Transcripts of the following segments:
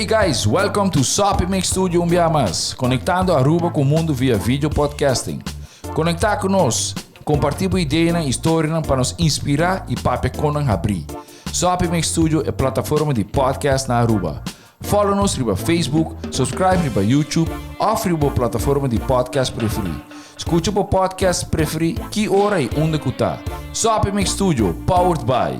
Hey guys, welcome to SAP Mix Studio Umbiamas, conectando Aruba com o mundo via vídeo podcasting. Conectar conosco, compartilhar ideias e histórias para nos inspirar e para nos abrir. SAP Mix Studio é a plataforma de podcast na Aruba. Follow-nos no Facebook, subscribe no YouTube ou na plataforma de podcast preferida. Escute o podcast preferido que hora e onde que está. SAP Mix Studio, powered by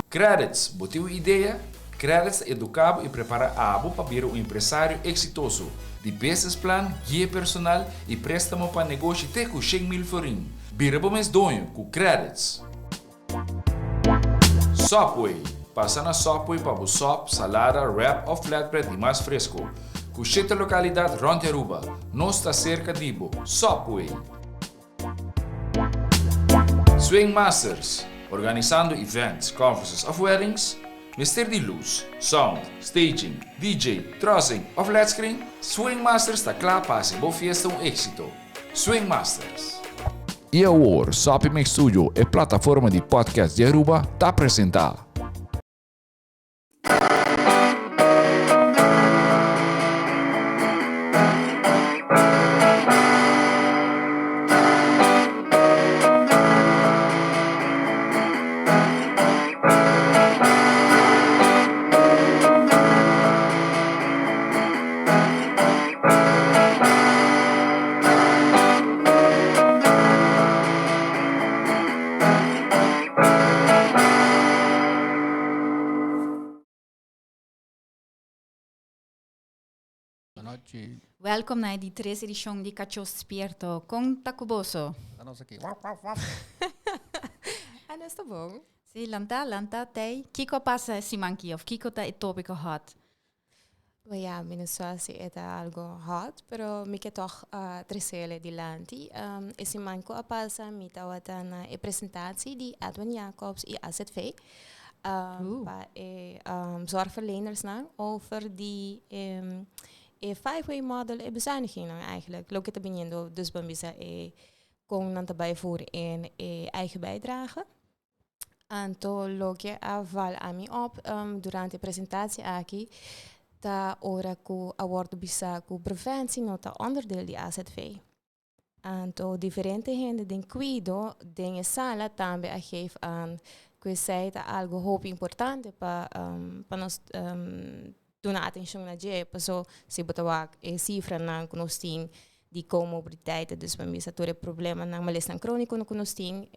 Credits, botou ideia? Credits educa e prepara a abo para vir um empresário exitoso. De business plan, guia personal e préstamo para negócio até com 100,000 forinhos. Vira para mês donho com Credits. Subway. Passa na Subway para o sop, salada, wrap ou flatbread e mais fresco. Com 7 localidades rond Aruba. Nós está cerca de Ibo. Subway. Swing Masters. Organizando events, conferences of weddings, Mister de luz, sound, staging, DJ, trussing of LED screen, Swing Masters está claro para ser boa fiesta éxito. Swing Masters. E agora, SAP Mix Studio, a plataforma de podcast de Aruba, está apresentar. Welkom naar die 3 edition di Cacho Spierto con Tacuboso. Nós aqui. Ah, dat is toch bom? Sim, lanta, tei. Kiko passa esse manqui, of Kiko tá tópico hot. Ja, mijn zoals het algo hot, pero mi que toch tresele di lanti. Esse manco a passa mi tawata na e presentatie di Edwin Jacobs i AZV. Pa zorgverleners na over die five-way model e bezuinigingen eigenlijk. Lo que está viniendo dus bambisa con nanta bijvoeren in eigen bijdrage. Anto lo que aval a mi op durante a presentatie aqui ta ora ku award bisa ku preventie nota onderdeel di AZV. Anto differente gente den cuido den sala tambe a geef aan que seita algo hoop importante pa nos doen atenção na je, paso se botawak cifra na conosting di comorbiditeiten, dus we missen door het probleem na malestan chronico na conosting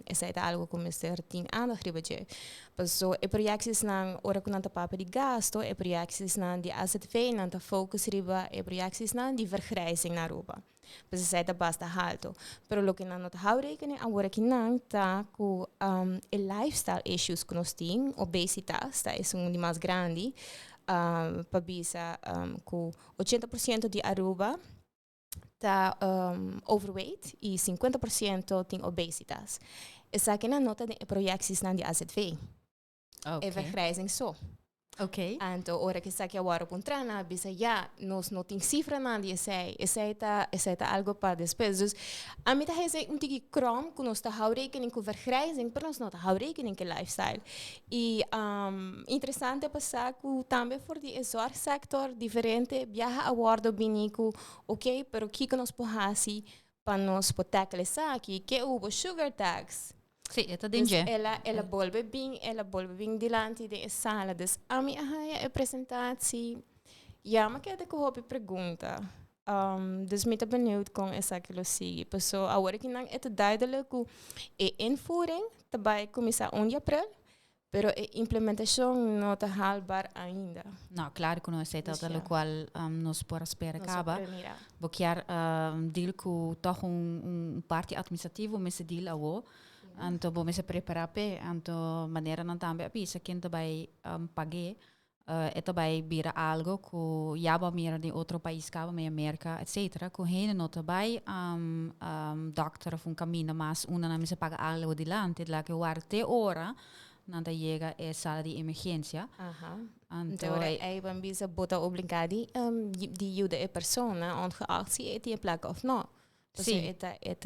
seita algo como Mr. Tin aandacht riba je. Paso e projecties na ora con anta papa di gasto, e projecties na di AZV na anta focus riba, e projecties na di vergrijzing na Aruba. Pues seita basta halto. Pero lo que na not hou rekening aan ora kinang ta ku lifestyle issues conosting, obesitas, ta es un di mas grandi. Pabisa com 80% de Aruba está overweight e 50% tem obesitas. Essa aqui na nota de projecties na de AZV. Okay. E vergrijzing zo. Okay. Anto ora que sa que agora contrana bisa ja nos não tem cifra na de essa tá algo para despesas. A mim tá reze tiki krom que nós tá hou rekening com vergrijzing, pero nós não tá hou rekening com lifestyle. E interessante passar que também for de zorgsector diferente viaja awardo binico, ok, pero que nós pohasi para nós potacle aqui que o sugar tax. Sim, это Dus dinge. ela bolbe bing dilante de sala. Dus a mi a presentatie. Ja, maar ik heb een hoop pergunta. Dus ik ben benieuwd com essa que lo sigue. Paso agora que não é duidelijk hoe invoering daarbij começa 1 de april, pero a implementação não está haalbaar ainda. No, claro que não aceita Dus lo qual nos por espera acaba. Boquiar deal com toch parte administrativo, mas deal awo. Anto bom se preparar pe anto maneira não também apisa quem também pague também vira algo que já va mira de outro país cá me América etc com hene não também doctor of caminho mas uma não se paga algo delante lá que o arte hora não chega a sala de emergência. Então aí vamos bisa bota obligado de ajuda a pessoa ongeacht se het in plek of não. Dus het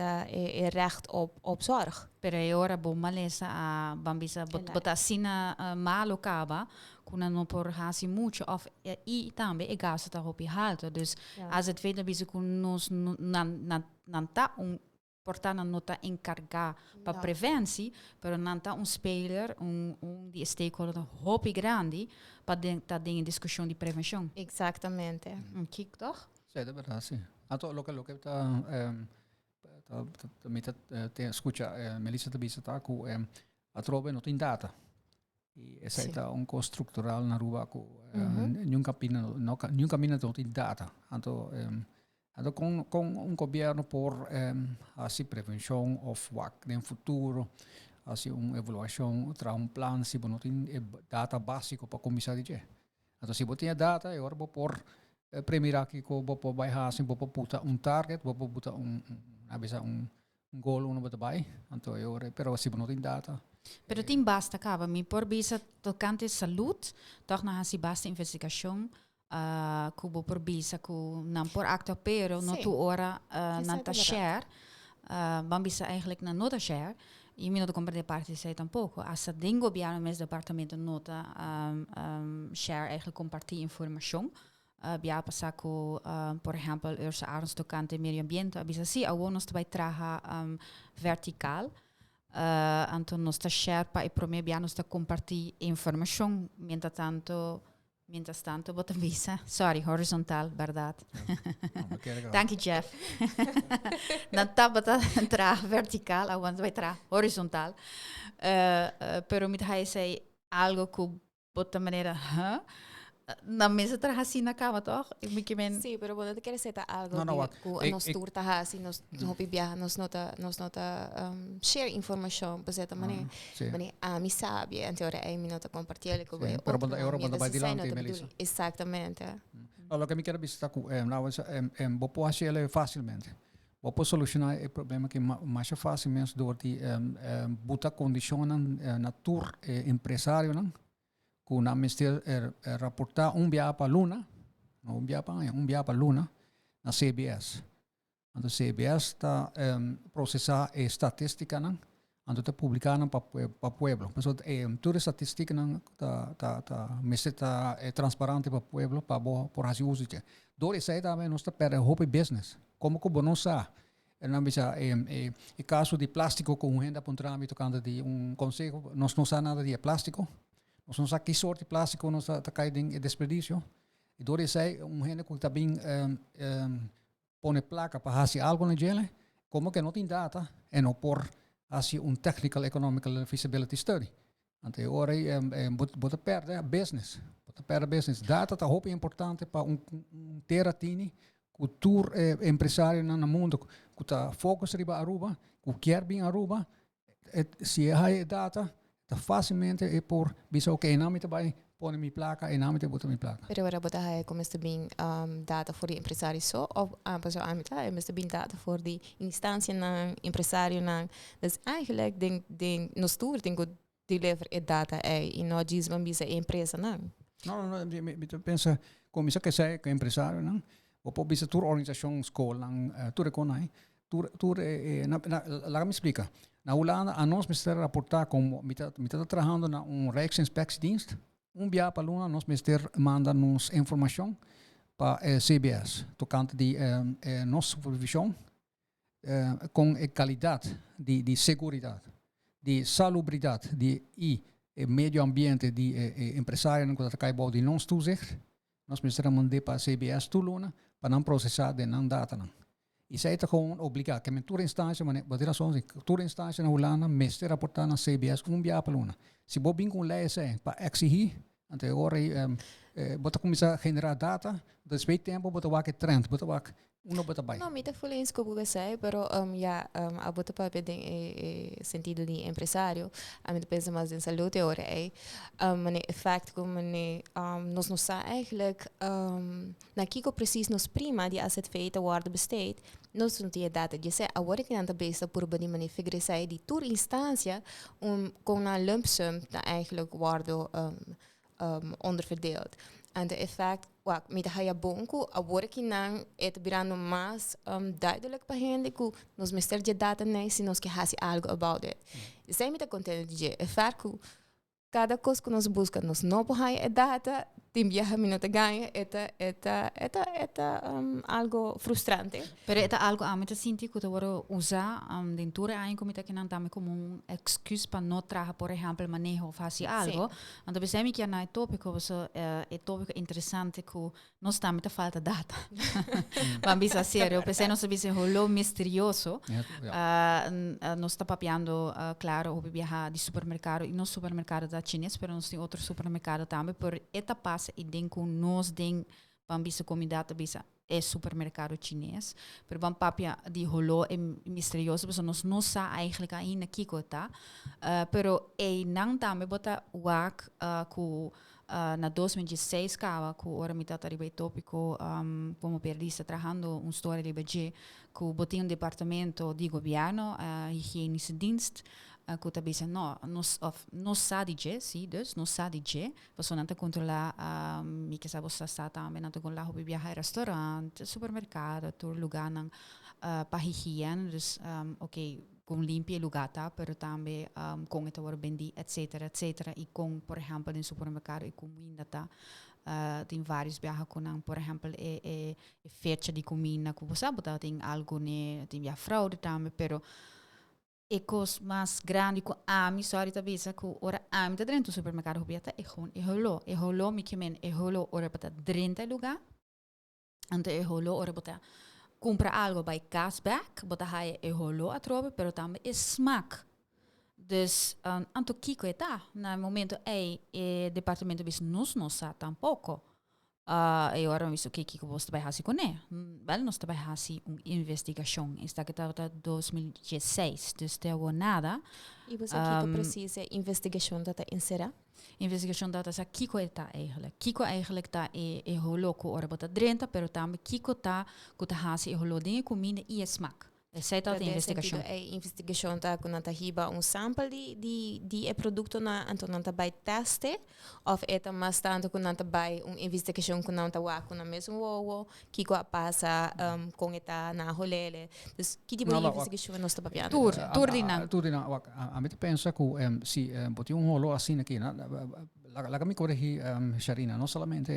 recht op zorg. Pero ora malesa a bambisa botasina malo kaba kuna no por hasi mucho of i tambe e gasta ta hopi halto. Dus als het weet dat kun nos nanta portana nota encarga pa preventie, pero nanta speler die stakeholder hopi grandi pa ta ding discussion di prevention. Exactamente. Kijk toch? Sì, è vero, sì. Anto lo che te escucha Melissa Tabisa taku a trove not in data. E sai un co struttural na ruba ku nunca cammina tot in data. Anto con un governo por assim prevenção of WAC no futuro, assim evaluação tra un plan si bonot in data básico para comissário de. Anto si botinha data e ora por premirar que ko bopo by hasin bopo puta target bopo puta abisa goal uno batabay anto ore pero si bonot in data pero tin basta cava mi por bisa tocante saúde toch na hasi basta investigação kubo por bisa ku nan por acto pero no tu ora nanta share bambisa eigenlijk na nota share e mi não compreende parte sei tampouco essa dingo biano mes departamento nota share eigenlijk compartilhar informação bia pasako por exemplo ursa arns tocante medio ambiente abisa si awonos te traha vertical anto nos ta share pa e prome bia nos ta compartilhar informação mientras tanto bota visa sorry horizontal verdad dank je Jeff dan tabata tra vertical awans vai tra horizontal pero mit hij sei algo que bota maneira na mesa traha assim na cama, toch? Sí, pero bueno, te quieres decir algo nos turta hasi, nos hopi viaja, nos nota share information, por esta maneira. Maneira, mi sabe, en teoria mi nota compartilhar com o pero banda euro banda vai dilante, Melissa. Exatamente. Lo que me quero visitar com bopo achele facilmente. Bopo solucionar o problema que mais facilmente door die buta condicionan natur empresario não kuna mister rapportar biapa luna biapa luna na CBS. Ando CBS está processar estatística não ando te publicar para pueblo. Mas toda estatística não tá mister tá transparente para pueblo para por as uso. Door is aí também nós tá per hope business. Como que bonosa não bisa e caso de plástico com renda para trâmite tocando de conselho nós não sabe nada de plástico. Nós não sabemos que sorte de plástico nós está caindo em desperdício. E door is aí renda que também põe placa para fazer algo na gele, como que não tem data e não por assim technical economical feasibility study. Ante ora bota perder business. Data tá hope importante para teratini cultura empresário no mundo que tá focus riba Aruba, que quer bem Aruba, se há data tá facilmente é por bisa ok nome também põe minha placa e nome te bota minha placa. Pero agora bota aí como está bem data voor die empresário só ou ambas a amita é está bem data voor die instância na empresário na. Dus eigenlijk denk nos tour denk que deliver e data é e não diz van bisa empresa não. Não, me pensa como isso que sei que empresário não. Ou pode ser tour organização escola não tour econai tour lá me explica. Na Holanda a nós mister rapportar como me tá trabalhando na Rijksinspectiedienst. Biapa luna nós mister manda nos informação para CBS tocante de nossa supervisão com qualidade de segurança, de salubridade, de meio ambiente de empresário que está caindo de nós toezicht. Nós mister mandar para CBS luna para não processar de não data não. E isso é gewoon obrigado. Que toda instância, mas bater só toda instância na Holanda, mister rapportar na CBS biapa luna. Se bobin com lei para exigir, até agora bota começar a generar data, depois tempo bota waak trend, bota waak bota bai. Não, me tá falando isso que eu sei, pero a bota para tem sentido de empresário, a mim pensa mais em saúde agora mas o effect como nós não sabe eigenlijk na kiko precies nos prima die asset feita worden besteed. Nós não tinha data de ser agora que não besta por bani mani figure sei de tour instância com na lump sum da eigenlijk worden onderverdeeld. En de effect, wat met de haya bonku, a working nang, het birano mas duidelijk para gente que nos mister de data nem se nos que hasi algo about it. Sem met de content de effect que cada coisa que nos busca nos não haya data, tem viaja minuto ganha, eta algo frustrante. Pero é algo a mim sinto que eu vou usar dentro da ainda como que não também como excuse para não trabalhar, por exemplo, manejo ou fazer algo. Então pensei que na tópico é tópico interessante que nós também tá falta data. Vamos a sério, pensei nós sabia ser rolo misterioso. Nós está papiando claro o viajar de supermercado e no supermercado da chinês, pero nós tem outro supermercado também por eta passa e denko nós den bambisa comida bisa é supermercado chinês, pero bam papia de rolo é misterioso, porque nós não sa eigenlijk ainda kiko tá, pero é não também bota wak ku na 2016 kawa ku ora mi tata ribe tópico como periodista trabajando storia de budget ku botin departamento de governo higiënische dienst que também não sabe de sim, dus não sabe de, você não controlar me que sabe você está também não controlar o viajar restaurante, supermercado, todo lugar não para higiene, dus ok, com limpar lugar tá, pero também com это war bendi, etc. E com, por exemplo, no supermercado e com ainda tá tem vários viajes com, por exemplo, fecha de comida, que você sabe, tem algo né, tem via fraude também, pero e coisa mais grande que a mim só ahorita visa que ora a mim tá dentro do supermercado hobiata e rolou me que men e rolou ora para dentro lugar então e rolou ora para comprar algo by cashback bota hai e rolou a trobe pero também é smack dus anto kiko eta na momento e departamento bis nos sa tampouco e ora mi so que você vai fazer com ele. Well, nós vai fazer uma investigação. Está que estava 2016, dus não nada. E você que precisa investigação data insera? Investigação data sa Kiko está eigenlijk. Kiko eigenlijk tá e rolou com ora bota 30, pero também Kiko tá com tá fazer e rolou dinheiro comida e smack. Sei dat investigação. Investigação tá com nanta hiba sample de produto na antonanta by teste of eta mas tanto com nanta by investigação com nanta wa com na mesmo wo que passa com eta na rolele. Dus que tipo de investigação nós tá papiando? Tur dina a mim pensa que se botar rolo assim aqui na la que me corrigi Sharina não somente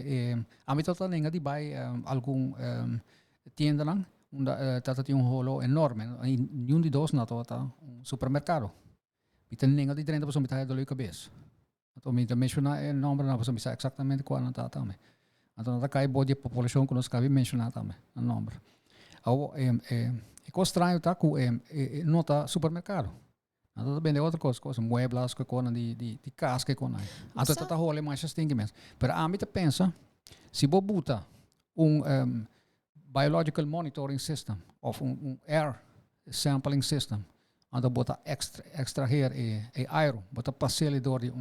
a mim tá nem de by algum tienda não dat een rolo enorme. Nenhum de dois na tota um supermercado. Então ninguém de 30% me tá do leuke bes. Então me mencionar o nome na pessoa me sabe exatamente qual tá também. Então tá cai body população que nós cabe mencionar também o nome. Ao é estranho tá com nota supermercado. Então também é outra coisa, muebles que com de casca com aí. Então tá rolo mais extinguimento. Pero a mim te pensa se bobuta biological monitoring system of air sampling system. Anda bota extraher aero, bota passele door die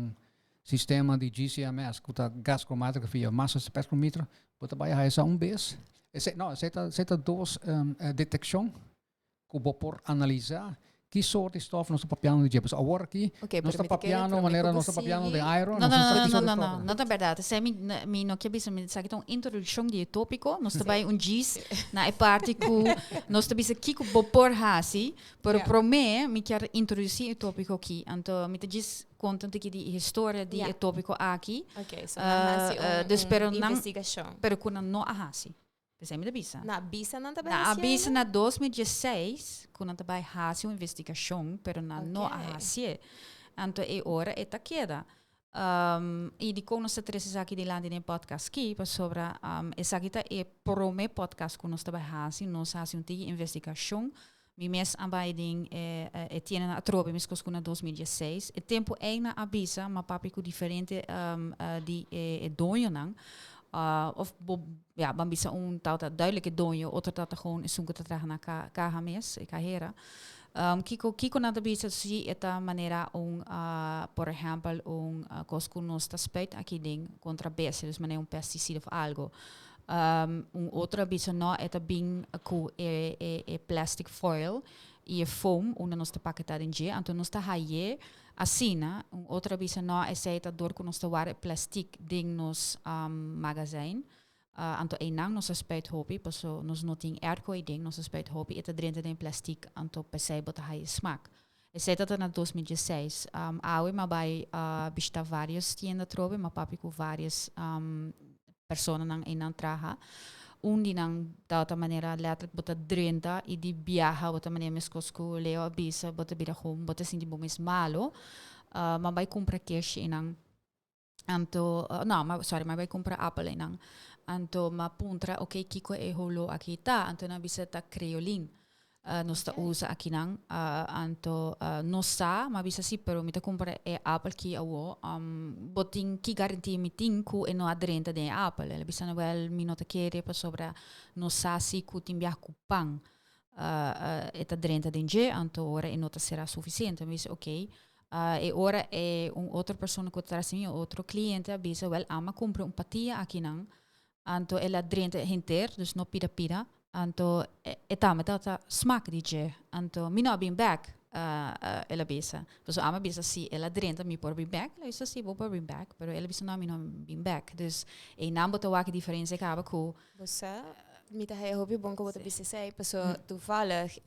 sistema de GCMS, bota gas chromatografia, massa spectrometer, bota bij hij sa bes. Zeta dos detecção que por analisar que soort de stof nós papiano de jebs. Agora aqui, nós papiano maneira nós papiano de iron. Não é verdade. Se me não quer bisa me sabe então introdução de tópico, nós também gis na parte que nós também se que por hasi, por prome me quer introduzir o tópico aqui. Então me diz contando aqui de história de tópico aqui. Okay, so investigação. Pero quando não hasi. Pensei-me da bisa. Na bisa não tá bem. Na bisa na 2016, quando tá bem hasi uma investigação, pero na não hasi. Então é hora é taqueda. E de como nós trazemos aqui de lá no podcast aqui, sobre essa aqui é prome podcast que nós tá bem hasi, nós hasi uma investigação. Mi mes aanbieding tiene na trobe mis cos na 2016. E tempo é na abisa, ma papi ku diferente di donjo nang. Of dan bisa tauta duidelijke donjo, other tauta gewoon is zoeken te dragen naar KHMS, carreira. Kiko na de bisa si eta manera por ejemplo cosco nos está speit aqui ding contra bese, dus maneira pesticida of algo. Outra bisa no eta bing ku plastic foil e foam onde nós te paquetado em dia, então nós te haie assina, outra vez não é seita dor que nós te ware plastic ding nos magazine, então nang nós aspect hobby, paso nós não tem airco e ding nós aspect hobby, eta dentro de plastic, então pensei bota haie smaak. Eu sei que na 2016, awe mabai bista várias tiendas trove, ma papi com várias pessoas nang inang traha. Di nang da maneira letterlijk bota 30 e di viaja bota maneira mescosco leo bisa bota bira home bota sindi bomis malo. Mabai compra cash inang. Anto mabai compra Apple inang. Anto ma puntra okay kiko e holo akita anto na bisa ta creolin. Nos ta usa aqui não, anto não sa, mas bisa si pero mita compra é Apple que awo, botin que garantia mitin ku e no aderente de Apple, ela bisa no wel minota querer para sobra não sa si ku timbia ku pang, et aderente de nje, anto ora e nota será suficiente, mas ok. E ora é outra pessoa que traz assim, outro cliente, bisa wel ama compra patia aqui não, anto ela aderente inteiro, dus no pira. Anto etame data smaak DJ anto mi no been back ela bisa so ama bisa si ela drenta mi por been back ela bisa si por been back pero ela bisa no mi no been back dus e nambo to waki diferença acaba com você me tá aí hobby bom que você bisa sei pessoa toevallig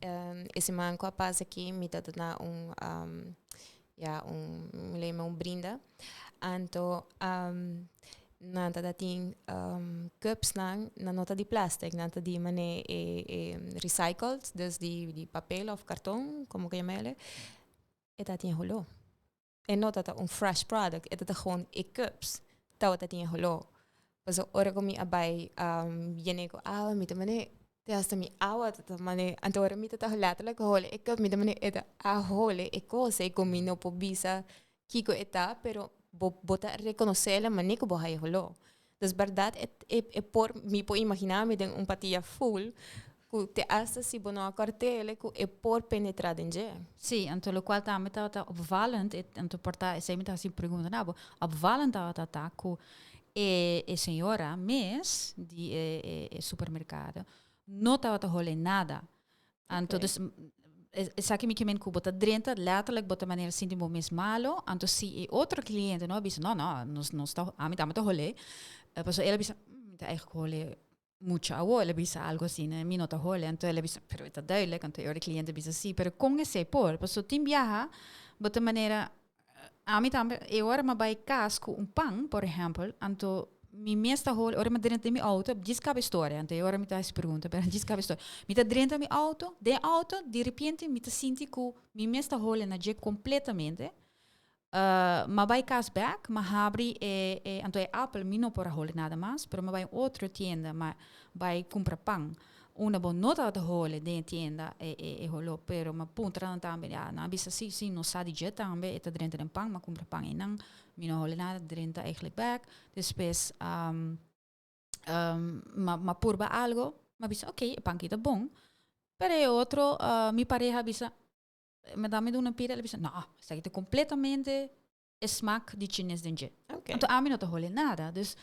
esse man com a paz aqui me tá na me lembra brinda anto nanta da tin cups na nota di plastic nanta di mane recycled dus di papel of karton como que llama e dat in holo e nota dat fresh product e dat gewoon cups dat in holo dus ora komi abai yene ko mit mane te hasta mi awa dat mane antore mit ta letterlijk hole e cup mit mane e hole e cose komi no po bisa kiko eta pero bota reconocerla manico bohai holo. Dus verdade é por me po imaginar me den patia full que te hasta si bono cartele que é por penetrar dentro. Sim, então o qual também tá opvallend, então porta sei me tá assim pergunta nabo, opvallend tá que senhora mes de supermercado não tá hole nada. Então Saki que men bota 30, letterlijk bota maneira sinti mo mes malo, anto si outro cliente no bisa no sta a mi tamato hole, paso ela bisa ta eigenlijk hole mucho awo, ela bisa algo assim, né, mi nota hole, anto ela bisa pero está duidelijk, anto o cliente bisa si, pero com esse por, paso tim viaja bota maneira a mi tambe e ora ma bai casco pang, por exemplo, anto mi meesta hole, ora me dentro mi auto, discaba história, ante ora me tá se pergunta, pero discaba história. Mi tá dentro mi auto, de repente mi tá sinti que mi meesta hole na je completamente. Ma vai cas back, ma abri anto Apple mi no por hole nada mais, pero ma vai outra tienda, ma vai compra pão. Una bon nota de hole de tienda holo, pero ma punta tambe na bisa si no sa di je tambe eta dentro den pang, ma compra pang enang. Mi no hole nada dentro eigenlijk back. Después ma purba algo, ma bisa ok, panquita bom. Pero outro mi pareja bisa me dá una pira, ela bisa no, está completamente smaak di chinês dentro. Okay. Então a mi no te hole nada. Dus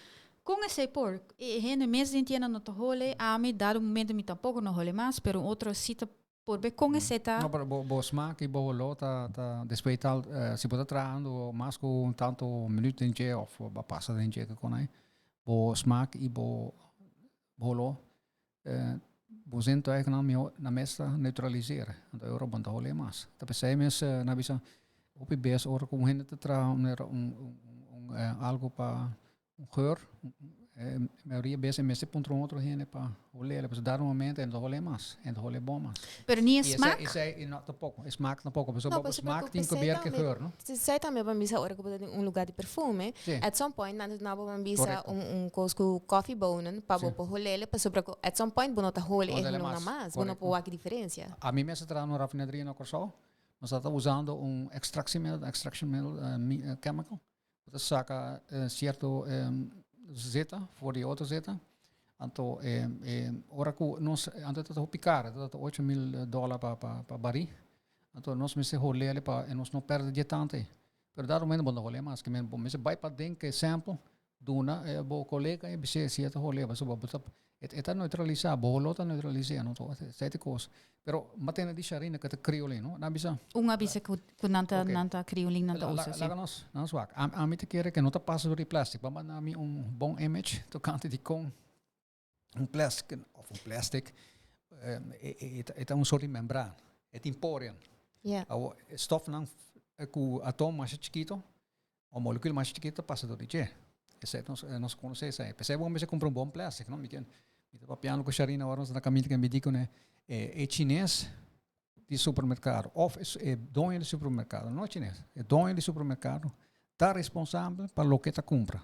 com esse por, gente mesmo entende no te hole, a mi dado momento mi tampouco no hole mais, pero outro cita por be com esse tá. No, pero bo smaak e bo lo ta después tal si pode trando mais com tanto minuto em dia of passa em dia que conai. Bo smaak e bo lo bo sento eigenlijk na mesa neutraliseren. Want euro band hole mais. Dat pensei mes na bisa op je best ora com gente te tra algo para geur. A maioria vezes me se pontra outro gente para olhar, para dar um momento e não olhar mais, e não olhar bom mais. Pero nem smaak? Isso é não pouco, smaak não pouco, mas o smaak tem que ver que geur, não? Se sai também para bisa ora que pode lugar de perfume, at some point na para bisa cosco coffee bonen para bo olhar, para sobre at some point bono ta hole e não mais, bono po aqui diferença. A mim me se tra no raffineria no corso, nós está usando extraction middle chemical. Dat saca certo zeta voor die auto zeta. Anto ora ku nos anto to picar, dat $8,000 pa baril. Anto nos me se holele pa e nos no perde de tante. Pero dar momento bom holele mas que me se vai pa den que sample duna bo collega e bise sia to hole ba so ba butap eta neutraliza bolota neutraliza no to sete cos pero matena di sharina kata criolin no na bisa Unga bisa nanta criolin nanta usa. Laganos não swak a mim te quer que não tá passa do plástico vamos na mi bom image to cante di com plastic of plastic eta soort membraan het emporium stof não com átomo mais chiquito ou molécula mais chiquita passa do DJ nós conhecemos isso percebe como você compra bom plástico não me quer papiano com charina agora na caminho que me digo né é chinês de supermercado ou é dono de supermercado não é chinês é dono de supermercado está responsável para o que está compra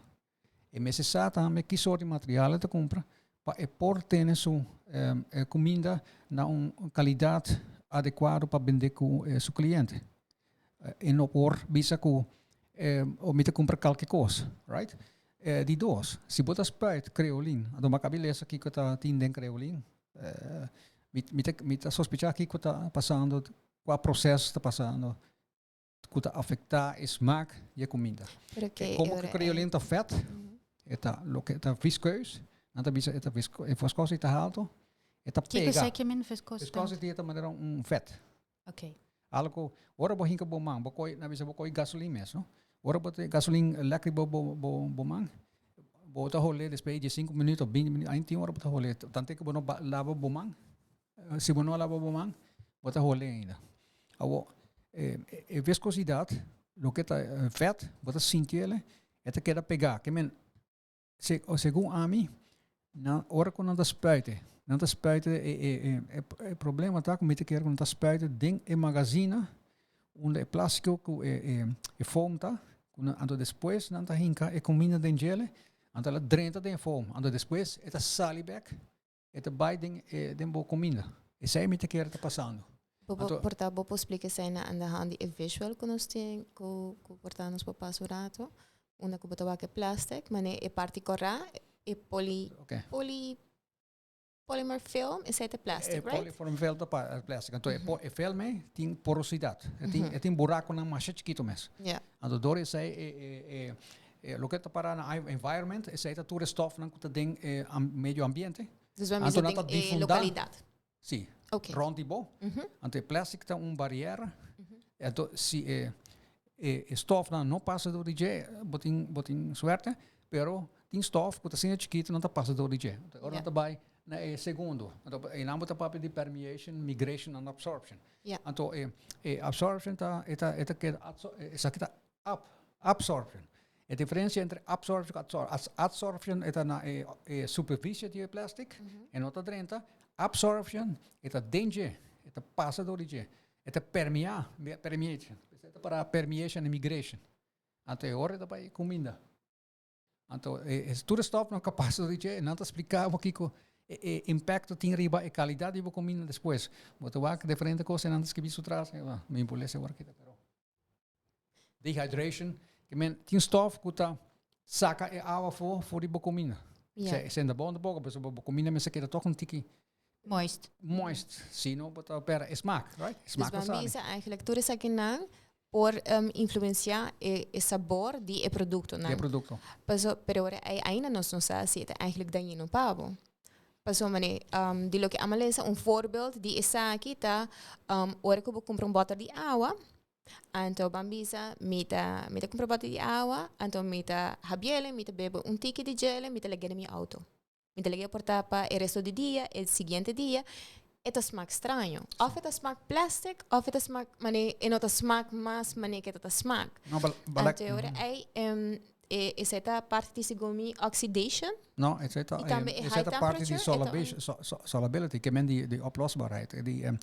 e me se sabe também que sort de material está compra para por ter sua comida na qualidade adequada para vender com seu cliente e não por bisa com ou me te compra qualquer coisa right die doos se botas spuit creolin do macabeleza aqui que está tindem creolin me tá sospechar aqui que está passando qual processo está passando que está afetar a smaak e a comida como que creolin está vet está lo que está viscoso não está bisa está viscoso está alto está pega que men viscoso dia está maneira vet okay algo ora bo hinka bo mang bo koi na bisa bo koi gasolina mesmo ora bote gasolina lekker bo man bota rolê depois de 5 minutos 20 minutos aí tem hora bota rolê tanto que bono lava bo man se bono lava bo man bota rolê ainda a viscosidade lo que tá vet bota sentir ele é que pegar que men segundo a mim na hora quando anda spuiten não tá spuiten é problema tá como te quer quando tá spuiten ding em magazine onde é plástico com é foam tá quando depois não tá hinca é comida de gele anda lá dentro tem foam anda depois é tá saliback é tá binding de boa comida isso aí me te quer tá passando porta bopo explica se na anda handi e visual que nós tem com porta nos papas urato uma que bota que plástico mas é parte corra é polymer film is het plastic, right? Polymer film é plástico. Então é film tem porosidade. Tem buraco na mais chiquito mesmo. Então door is é lo que está para na environment é essa tudo stof não que tem meio ambiente. Dus vamos dizer localidade. Sim. Okay. Rond die bo. Então plástico tem barreira. Então se stof não passa do DJ, botin suerte, pero tem stof que está sendo chiquito não tá passa do DJ. Agora não tá vai na segundo. Então em nome da papel de permeation, migration and absorption. Então absorption tá que essa que tá absorption. A diferença entre absorption e adsorption é na superfície de plástico e outra dentro. Absorption é danger, é passa do DJ. É permeation. É para permeation e migration. Então agora é para comida. Então tudo stof não capaz do DJ, não tá explicar o que impacto tem riba e qualidade de comida depois. Botar que diferente coisa antes que bicho traz, me impulse agora que pero. Dehydration, que men tem stof que tá saca a água for de comida. Se ainda bom de boca, mas a comida me se queda toch tiki moist. Sino botar para smaak, right? Smaak dus dan bisa eigenlijk tudo isso aqui não por influenciar o sabor de produto, não? De produto. Pero ainda não sabe se é eigenlijk dañino para Pasomane, de lo que amalesa voorbeeld die is aqui tá, ora que eu compro bottle de água, então bambisa, mita compra bottle de água, então mita habiele, mita bebo ticket de gele, mita legar mi auto, mita legar por tapa el resto de dia, el siguiente dia, eta smaak estranho, of eta smaak plastic, of eta smaak, mane, enota smaak mas, mane que eta smaak. Então ora is esta parte de segundo oxidation? No, is esta parte de solubility, que men die oplosbaarheid. En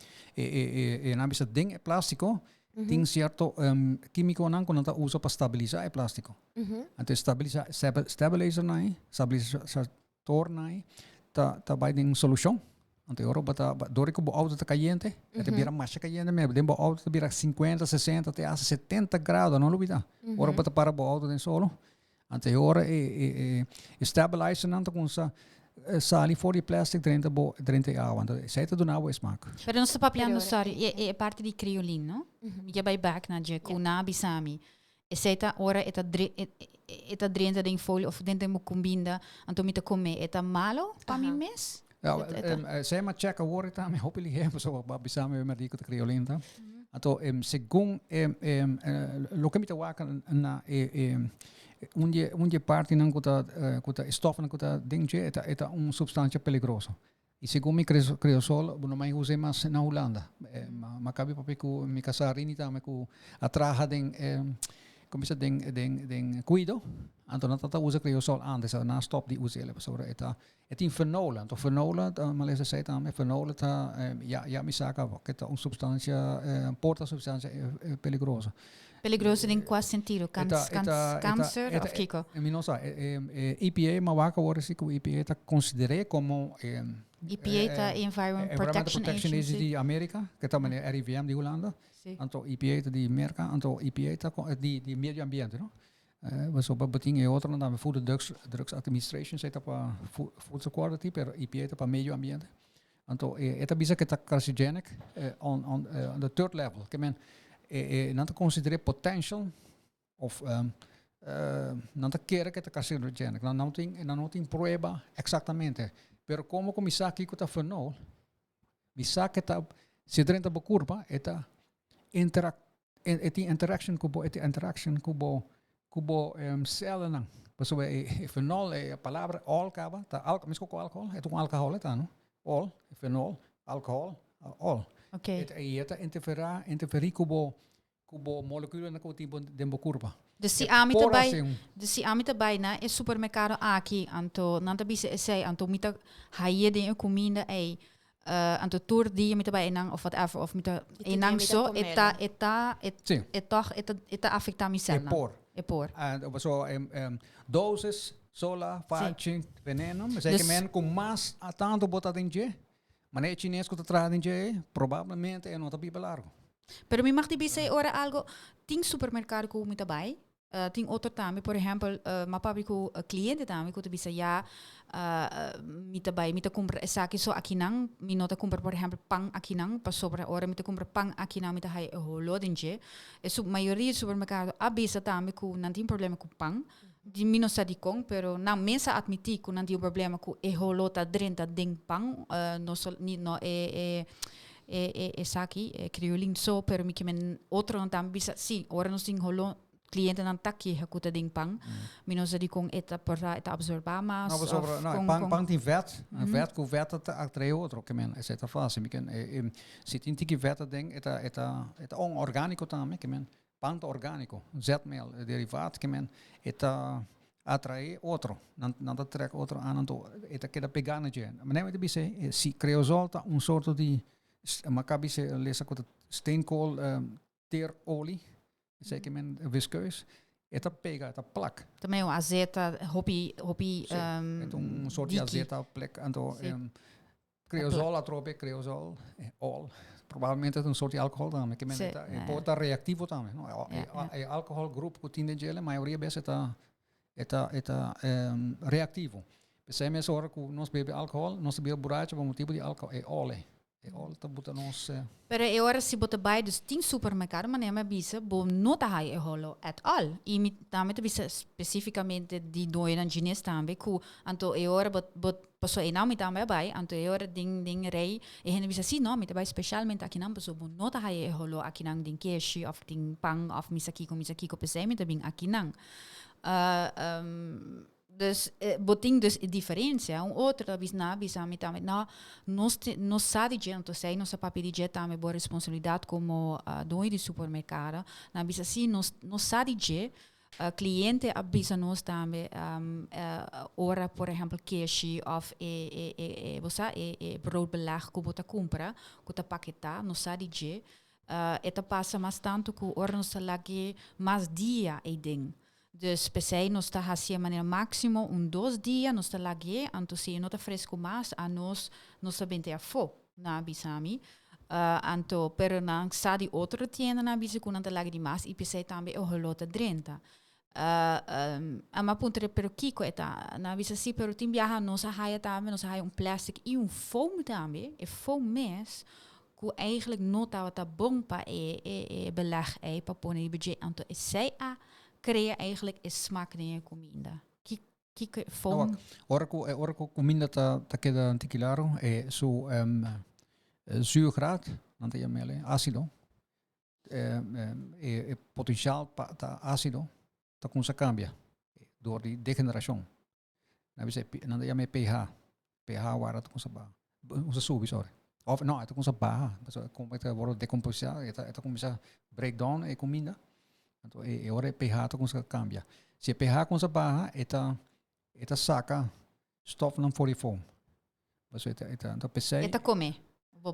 is het ding plástico, tem certo químico não quando usa para estabilizar o plástico. Então stabilizer stabilizador tá vai em solução. Então agora bota dor que o auto tá caliente, até vira mais caliente mesmo, dentro do auto vira 50, 60 até 70 graus, não lubida. Agora bota para o auto dentro solo. Ante agora stabilizer não com sa sali fora plastic dentro água, então sai tudo na água smaak. Pero não está papiando sorry, é parte de criolin, não? Que vai back na je com na bisami. Essa ora eta drenta de folha of dentro mo combinda anto mita come eta malo para mim mes. Sei ma check a word também hopefully é so babi samen met die creolinta. Ato segun lo que mita waka na unje parte nan kuta stof nan kuta dingje eta substância peligrosa. E segundo creosol, não mais usei mais na Holanda. Mas cabe para que me casarini também com a traja como se den cuido. Então não tá usa creosol antes, na stop die usa ele para het in fenola. Então fenola, mas sei também fenola tá ja me saca que tá substância porta substância peligrosa. Peligroso em qual sentido? Câncer of Kiko? Não sei. EPA, mas vaca agora se o EPA tá considerado como EPA, Environmental Protection Agency de América, que também é RIVM de Holanda. Então EPA de América, então EPA de meio ambiente, não? Was op beting e outro dan Food Drugs Administration sei para food security per EPA para meio ambiente. Então é bisa que tá carcinogenic on the third level. Que men não te considere potential of não te quer que tá carcinogenic. Não tem prueba exactamente. Pero como começar aqui com tá fenol, bisa que tá se drenta ba curva eta interaction kubo cellen nang. Paso fenol a palavra all caba, tá misco com álcool, é um álcool tá, não? All, fenol, álcool, all. Okay. Eta interferir kubo moleculen na tipo de curva. Dus si amita bai na e supermercado aqui, anto nanta bisa sei anto mita haie de comida anto tour die mita bai nang of whatever of mita enang so eta affecta mi cell. Por. En so doses sola, facin, veneno, mas é que men com mais a tanto botar dentro, mas é chinês que tá traz dentro, provavelmente é nota bíblia largo. Pero mi mag die say ora algo ting supermercado ko mita bai. Ting outro também, por exemplo, ma papi ko cliente também ko bisa ya mita bai mita compra esaki so akinang mi nota compra por exemplo pang akinang pa sobra ora mita compra pang akinang mita hai holo dinje e su maioria supermercado abisa também ko não tem problema com pang di mino sa di kong pero na mesa admiti ko não tem problema com e holo ta drenta ding pang saki criolin so pero mi kemen outro também bisa si ora no sing holo cliente nan takje hakuta ding pang mino sa di kong eta porta eta absorba mas pang tem vet vet com vet atrei outro que men é tá fácil mi ken se tem que vet ding eta onorgânico também que men pang orgânico zetmeel derivaat que men eta atrai outro não trek outro aan eta que da pegana je mas nem de bise si creosol ta un soort di macabi se lesa com steenkool teerolie zeker men viskeus eta pega eta plak também o azeta hopi um soort de azeta plek anto creosol atrope creosol all provavelmente um soort de alcohol também que men eta porta reactivo também no alcohol grupo que tem gele maioria bes eta reactivo pensei hora que nós bebe alcohol nós bebe borracha por motivo de álcool óleo Pero ora si bota bai dus 10 supermercado mas nem bisa bom nota hai holo at all. E também bisa specificamente di doi nan chinês também ku anto ora bot passo e não me também bai anto ora ding rei e hen bisa si no me bai specialmente aqui não passo bom nota hai holo aqui não ding keshi of ding pang of misaki ko pesai me também aqui não. Dus boting dus diferença outra vez na bisa me também nós sabe gente sei nossa papi de jet também boa responsabilidade como dono de supermercado na bisa sim nós sabe de cliente avisa nós também ora por exemplo cash of você broodbeleg que bota compra que tá paquetar nós sabe de eta passa mais tanto que ora nós lagi mais dia e ding. Dus pesei nos está hacia maneira máximo 2 dias nos está lagi anto se não tá fresco mais a nós bente a fo na bisami anto pero na sa di outra tienda na bisi com nanta lagi di mais e pesei também o holota drenta ama puntere pero kiko eta na bisa si pero tim viaja nos haia também nos haia plastic e foam também e foam mes que eigenlijk nota wat bom pa beleg pa pone budget anto sei creëren eigenlijk is smaak in je comida. Kijk, foam. Orako comida ta queda antiquilaro su zuurgraad, dan te mele ácido. Potentiaal ta ácido ta kunsa cambia door die degeneración. Dan te llame pH waar het kunsa ba. Kunsa subi sorry. Of no, het kunsa baja. Como het wordt decomposado, het kunsa breakdown e comida. Então, ora pH ta kunsa cambia. Se pH kunsa baja, eta saca stof nan voor die foam. Dus eta PC. Eta come.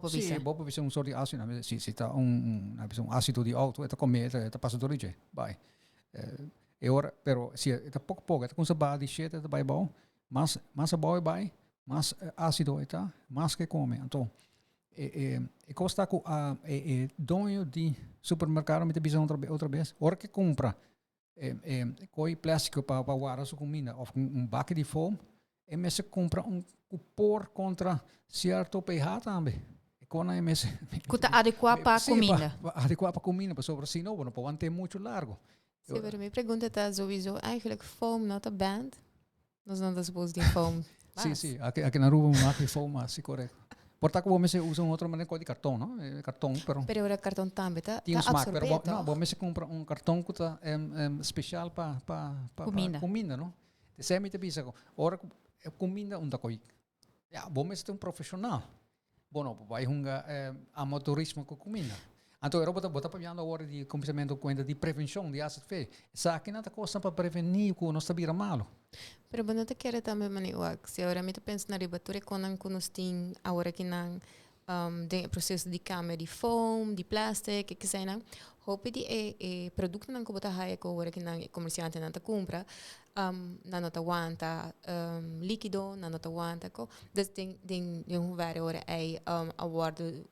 Sì, bobo un soort di acido, sì, sta un acido di auto, eta come eta passa dorige. Vai. E ora però sì, eta poco, eta kunsa ba di shit eta bai bau. Mas bau bai, mas acido eta, mas que come. Então, costa com dono de supermercado me te bisa outra vez. Ora que compra coi plástico para guardar sua comida, ou baque de foam, e você compra por contra certo pH também. Kuta adequado para comida. Adequado para comida, mas sobre assim não pode ter muito largo. Sim, mas minha pergunta está sowieso eigenlijk foam not a band. Nós não estamos supposed de foam. Sim, aqui na rua maak foam, mas sim, correto. Portanto, você usa outra maneira de cartão, não? Cartão, pero. Pero o cartão também tá absorver. Não, você compra cartão que tá especial para comida, não? Você me te bisa, ora comida onde coi. Ja, você é profissional. Bom, vai amateurismo com comida. Então, eu vou botar para a hora de comportamento de prevenção de ACV. Essa aqui não está costa para prevenir que nós está malo. Pero não te quero também maniuak. Se agora me penso na ribatura quando nós tem agora que não de processo de câmera de foam, de plástico, que sei não. Hope de produto não que botar aí que agora que não comerciante não te compra. Na nota aguanta líquido, na nota aguanta co. Dus tem várias horas aí award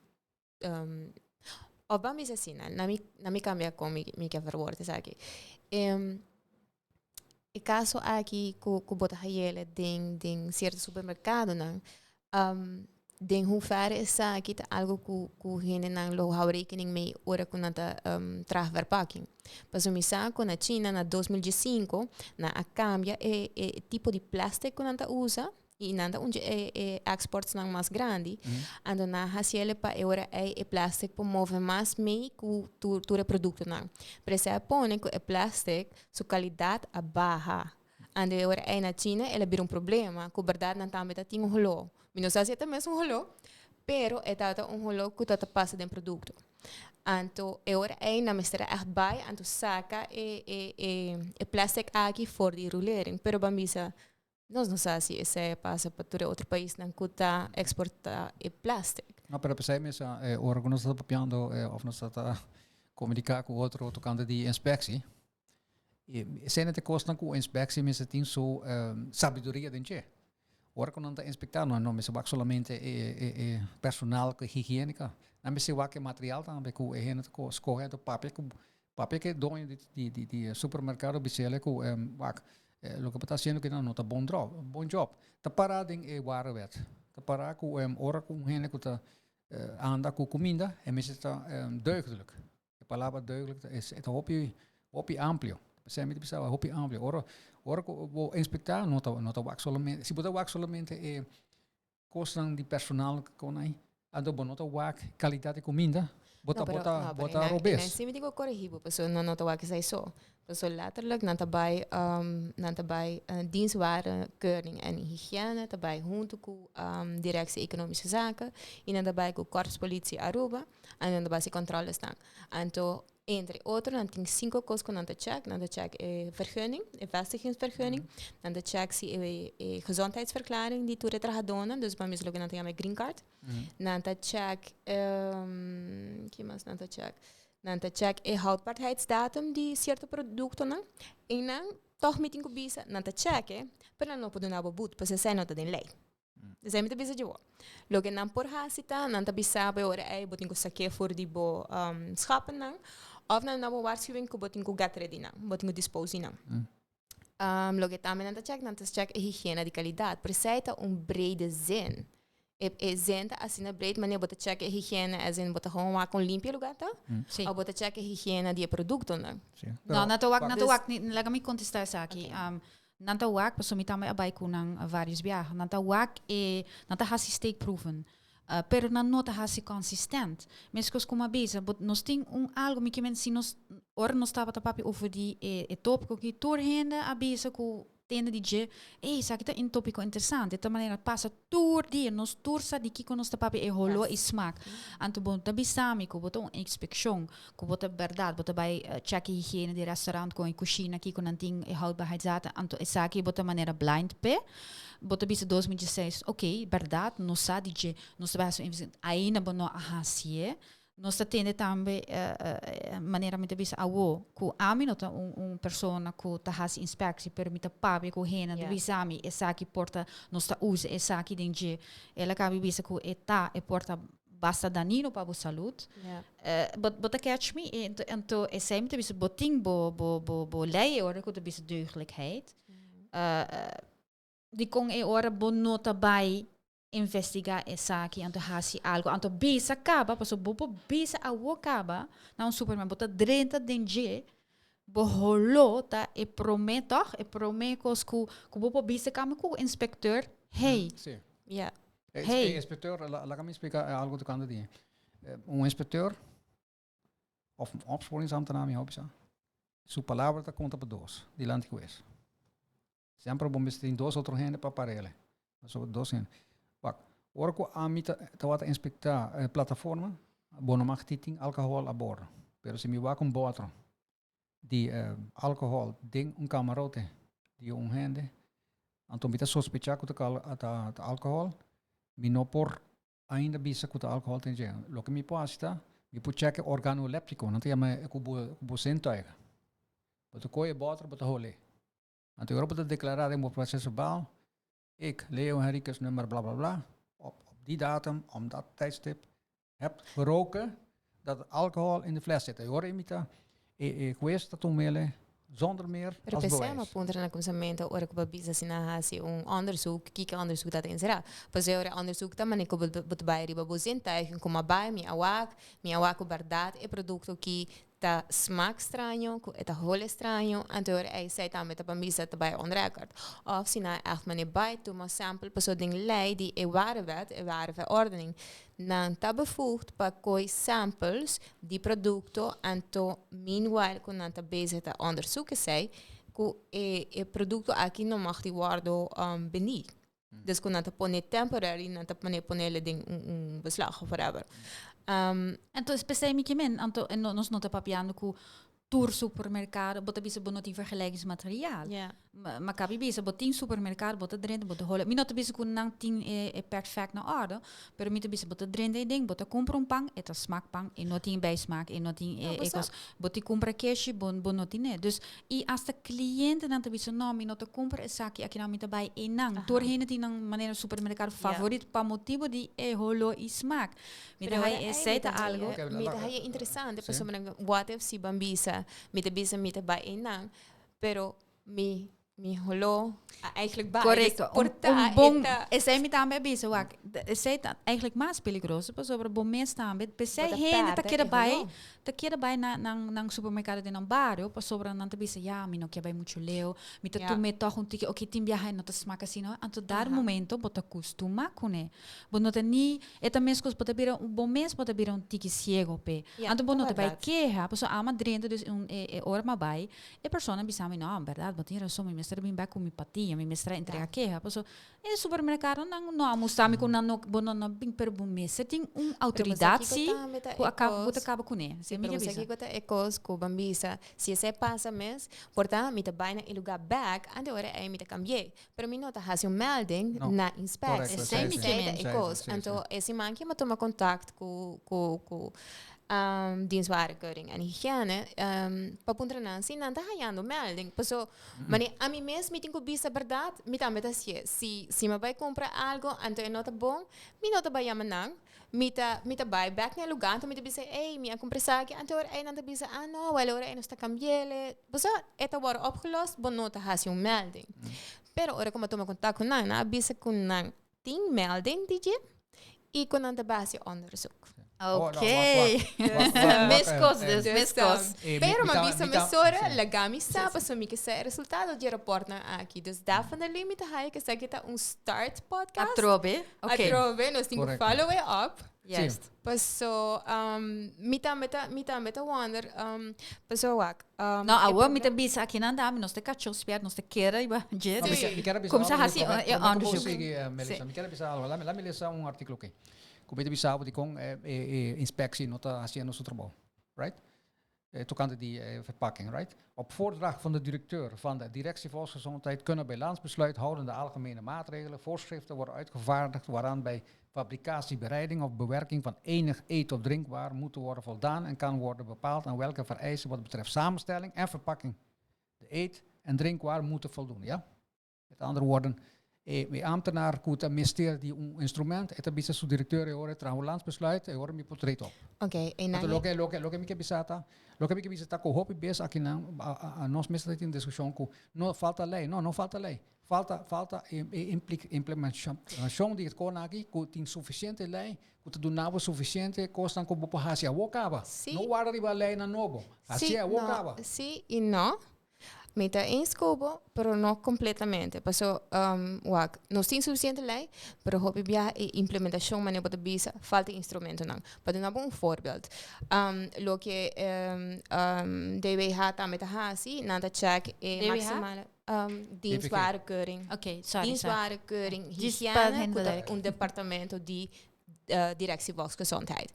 Oba mi assim, na mi cambia com mi que verwoord sabe. E caso aqui com bota hayele den certo supermercado não den hoe ver is aqui tá algo com gente não lo hou rekening mee ora com nata verpakking. Mas o misaco na China na 2005 na a cambia tipo de plástico nanta usa e nada onde exports não mais grande, ando na hasiele pa ora plástico para mover mais meio que tu produto não. Por isso põe que plástico sua qualidade a baixa. Ando ora na China ele vira problema, que verdade não também tá tinha rolo. Não sei se também é rolo, pero tá rolo que tá passa de produto. Então ora na mistura echt bij, ando saca plástico aqui for de rolering, pero bambisa nós não sabemos se isso passa para outro país não custa exportar plástico. Não, para pensar mesmo, ora nós estamos papiando, ou nós estamos comunicar com outro canto de inspecção. E se não te custa com inspecção, mas tem sua sabedoria dentro. Ora quando nós inspectamos, não me se vai somente personal higiênica, não me se vai que material também com gente com escorrer do papel que dono de supermercado bicele com lo que está haciendo que no está bom job. Está parado en Warawet. Está parado con ora con gente que está anda con comida y me está deugdelijk. La palabra deugdelijk es hopi amplio. Se me dice hopi amplio. Ora vou inspectar no está wax solamente. Si puede wax solamente costan di personal con ahí. Ando bon nota wax calidad de comida. Bota robes. Sim, me digo corrigido, pessoa não nota wax sai só. Pessoa letterlijk nanta bij dienstwaren, keuring en hygiëne, daarbij junto com directie economische zaken, en daarbij com korpspolitie Aruba, en daarbij se controles dan. Então, entre outros, dan tem 5 coisas que nanta check vergunning, vestigingsvergunning, nanta check se gezondheidsverklaring die toere tragadona, dus bij mij nanta chama green card, nanta check, que mais nanta check? Nanta check houdbaarheidsdatum die certo produto não e não toch meeting kubisa nanta check pero não pode na boot pois essa nota den lei desenho de bisa de wo logo não por hasita nanta bisa be ora botin ko saque for di bo schapen não of na bo waarschuwing ko botin ko get ready não botin ko dispose não logo também nanta check higiëne de qualidade precisa brede zin zenta assim na breed, mas bota check higiene, assim bota gewoon maar com limpio lugar, tá? Sim. Ou bota check higiene de produto, né? Não, na toa lega me contestar isso aqui. Na toa, pessoal me também abai com vários viagens. Na toa na toa hasi steekproeven. Pero na nota hasi consistent. Mescos como a bisa, but nós tem algo me que men si nós ora nós estava tá papi over die tópico que torrende a bisa com tende de isso aqui tá um tópico interessante. De maneira passa tour dia nós tursa de que nós tá papi rolo e smaak. Anto bom tá bisami com botou inspeção, com bota verdade, bota by check higiene de restaurant com cozinha aqui com anting houdbaarheidsdata. Anto essa aqui bota maneira blind pe. Bota bisa 2016, ok, verdade, nós sabe de nós vai ainda bom a hasie. Nós tende também maneira muito bisa awo ku ami nota persona ku ta hasi inspectie permita papi ku hena de bisami essa aqui porta nós ta usa essa aqui dentro ela cabe bisa ku eta e porta basta danino para a saúde. But catch me então essa muito bisa boting bo lei ora ku de bisa deugdelijkheid. Die kon ora bon nota bij investigar essa aqui anto hasi algo anto bisa acaba paso bopo bisa awo acaba na um supermercado bota 30 denje bo holo ta e prometos ku bopo bisa kama ku inspecteur hey ja hey inspecteur laat me explicar algo de kant die inspecteur of opsporingsambtenaar mi hobisa su palavra ta conta pa dos di land QS sempre bom bestin dos outro gente para parele so dos gente ora ko amita tawata inspecta plataforma bono marketing alcohol a bordo pero se mi va con botro di alcohol ding un camarote di un hende anto mita sospechar ko ta alcohol mi no por ainda bisa ko ta alcohol ten je lo que mi pasta mi pu check organoleptico não tem mais cubo sentoiga boto koe botro boto hole anto Europa te declarar em processo bal ik Leo Henriques nummer bla bla bla op die datum, om dat tijdstip, heb geroken dat alcohol in de fles zit. Je hoort imita, ik wist dat omwille zonder meer als bewijs. Maar punten na consumente, ora que babisa sinahasi onderzoek, kika onderzoek dat insera. Pas ora onderzoek dat man ik op bij riba bozintuiging como bij mi awak verdade e produto que tá smaak estranho, tá hole estranho, então aí sai também tá bambisa tá bij on record. Of sina echt mane bij to maar sample paso ding lei die ware verordening. Nan tá bevoegd para coi samples di producto anto meanwhile kun nan tá bezig tá onderzoeken sei ku e producto aqui não mag die worden beni. Dus kun nan tá pone temporary nan tá pone ding beslag of whatever. Então, especialmente nós não estamos papiando com tour supermercado, bota bisa bonot in vergelijkingsmateriaal. Maar kabi bisa bot 10 supermercado, bota drende, bota holen. Mi not bisa kun nang 10 perfect na orde, pero mi bisa bota drende ding, bota compra un pang, eta smaak pang, en not in bijsmaak, en not in ekos, bota compra cash, bon not in. Dus i as de cliënten dan te bisa no, mi not compra esaki, aqui na mi bij enang. Doorheen het in een maneira supermercado favorito pa motivo di holo i smaak. Mi da hai seita algo. Mi da hai interessante, per sommige what if si bambisa met de bij enang, pero mi holo eigenlijk bij. Correcto. Essa me também bisa, wak. Essa eigenlijk mais peligroso, pas over bom mês também. Pensei heen tá queda bij nang supermercado de nang barrio, pas over nan bisa ja, mi no que vai muito leo, mi tá tu me toch un tiki, okay, tim viaje no tá smaca assim, no. Anto dar momento bota costuma com Bo no tá ni, eta mescos bota bira um bom mês bota bira un tiki ciego pe. Anto bo no tá vai queja, pas ama drende dus ora ma bai. E persona bisa mi no, verdade, bota ir so mi mestre bem com mi patia, mi mestre entrega queja, pas e supermercado nang no amustami com nan no bono no bing per bom mês. Tem autoridade se ko acaba com Pero você aqui gota ecos com bambisa, se você passa mês, portanto, me tá bem em lugar back, ante hora aí me tá cambiei. Pero me nota faz melding na inspect. Sempre ecos. Então, esse man que me toma contato com dienstwaarkeuring en hygiëne, papuntranan si nanta hayando melding. Paso, mani a mim mesmo me tenho bisa verdade, me também tá se me vai comprar algo, ante nota bom, me nota vai yamanang. Mita bij back naar lugar, então mita bisa, ei, minha compressage, ante ora ei nanta bisa, no, wel ora ei no sta cambiele. Bosa, eta wordt opgelost, bon nota has je melding. Pero ora como toma contato com nang, na bisa com nang 10 melding, DJ. ik kon aan de basis onderzoek. Oké. Miskos dus, miskos. Pero mabisa mesora, lagami sapa, so mika sa resultado de rapport na aqui. Dus daarvan de limite ga ik zeggen dat een start podcast. Atrobe. Oké. Atrobe, nós temos que follow it up. Juist. Paso, mita wonder, paso wak. No, awo mita bisa aqui na dami, nós te cachou spiar, nós te queira iba jet. Como se hasi onderzoek. Melissa, me quero bisa algo. Lá me lesa artigo aqui. Como te bisa de com inspectie nota haciendo su trabajo, right? Tocante die verpakking, right? Op voordracht van de directeur van de directie volksgezondheid kunnen bij landsbesluit houdende algemene maatregelen voorschriften worden uitgevaardigd waaraan bij fabricatie, bereiding of bewerking van enig eet- of drinkwaar moeten worden voldaan en kan worden bepaald aan welke vereisen wat betreft samenstelling en verpakking de eet- en drinkwaar moeten voldoen, ja? Met andere woorden, de ambtenaar kunt een ministerie die een instrument, het is een directeur, je hoort het landsbesluit, je hoort mijn portret op. Oké, en dan loke mi bisata, ko hopi bes aqui a nós mesmos tem discussão com não falta lei, não falta lei. Falta implementação de het kon aqui, com tem suficiente lei, com tu nabo suficiente, costan com bopo hasia wokaba. Não guarda riba lei na nobo. Hasia wokaba. Sim e não. Meta inscobo, pero no completamente. Paso, no tem suficiente lei, pero hobby bia e implementação maneira para bisa, falta instrumento não. Para dar um voorbeeld. Lo que DWH tá meta hasi, nada check e maximale dienstwaardekeuring. Oké, sorry. Dienstwaardekeuring, hygiëne, een departamento die directie volksgezondheid.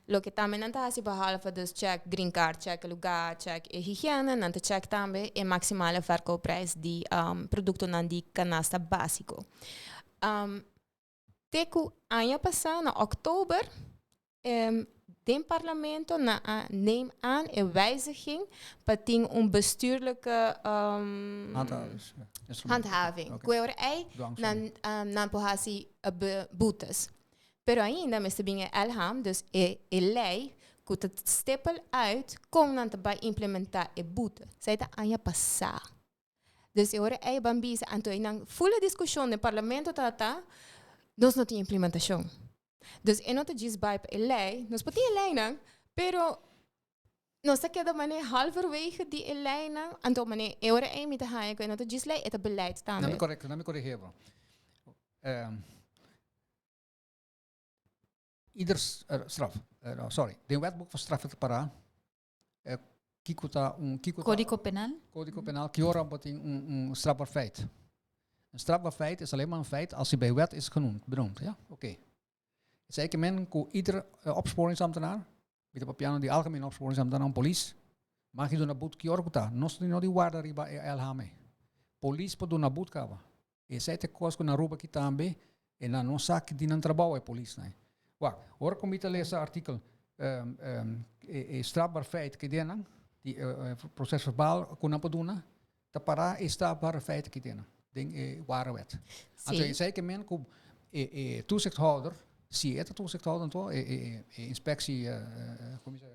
Lo que também não está behalve dus check green card, check lugar, check e higiëne, não check também e maximale verkoopprijs die producto nan die canasta básico. Teku ano passado, na oktober, den parlamento neem aan een wijziging para een bestuurlijke handhaving. Okay. Nan pohasi boetes. Pero ainda, mas também é Elham, dus lei, que het stipel uit, kom dan te bij implementar e boete. Zij dat aan je passa. Dus je hoort ei bambisa, en toen een volle discussie in het parlement tata, dus not die implementatie. Dus en not just bij lei, dus pati lei nang, pero no se queda mane halverwege die lei nang, en toen mane e hoort ei met de haai, en not just lei het beleid staan. Nou me corrigeren. Ieder straf, de wetboek van strafrecht para Código penal? Código penal, que ora een strafbaar feit. Een strafbaar feit is alleen maar een feit als hij bij wet is benoemd. Ja? Oké. Zeker men, ieder opsporingsambtenaar, met de papiano die algemene opsporingsambtenaar, een police, mag je doen een boet kiorkuta, nos die waarde riba LHM. Police pot doen een boet kava. E zij te koos na ruba kitambe, en dan non sak die nan trabajo police nee. Wacht, hoor kom te lezen artikel strafbaar feit que denen die proces verbaal kunnen doen, dat para strafbare feiten que denen, ding ware wet. Als zeker men kom toezichthouder, zie het toezichthouder toch, inspectie,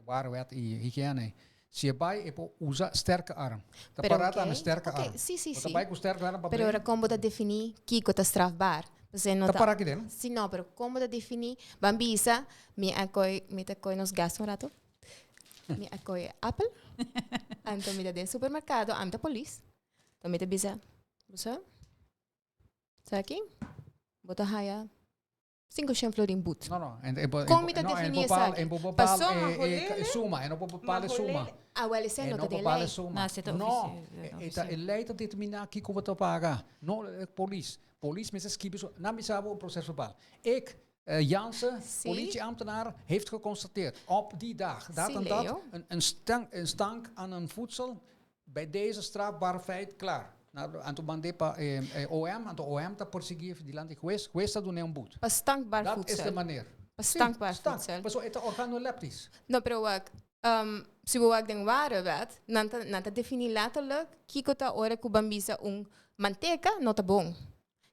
ware wet, hygiëne. Zie bij usa sterke arm. Dat para aan een sterke arm. Sim. Dat bij sterke arm. Pero ora como da definir que é strafbaar? Para aqui dentro? Sim, não, pero como da definir? Bambisa, me acoi nos gastos um rato. Me acoi Apple. Então me dá de supermercado, am da police. Então me dá bisa. Você? Sabe aqui? Bota raia. 500 florin boet. No. Como me definir essa? En suma, en bepaalde suma. Ah, wel is en nota de bepaalde lei. suma. No, é lei dat determinar que como te pagar. No, police. Police met skibes, na misabo een proces verbaal. Ik, Jansen, politieambtenaar, heeft geconstateerd op die dag dat en dat een stank aan een voedsel bij deze strafbare feit klaar. Aan de bandepa OM, aan de OM te perseguir die land geweest dat doen een boet. Pas stankbaar voedsel. Dat is de manier. Pas stankbaar voedsel. Maar zo het organoleptisch. No, pero wak, se wak den ware wet, nanta definir letterlijk, kikota ora kubambisa manteca, nota bom.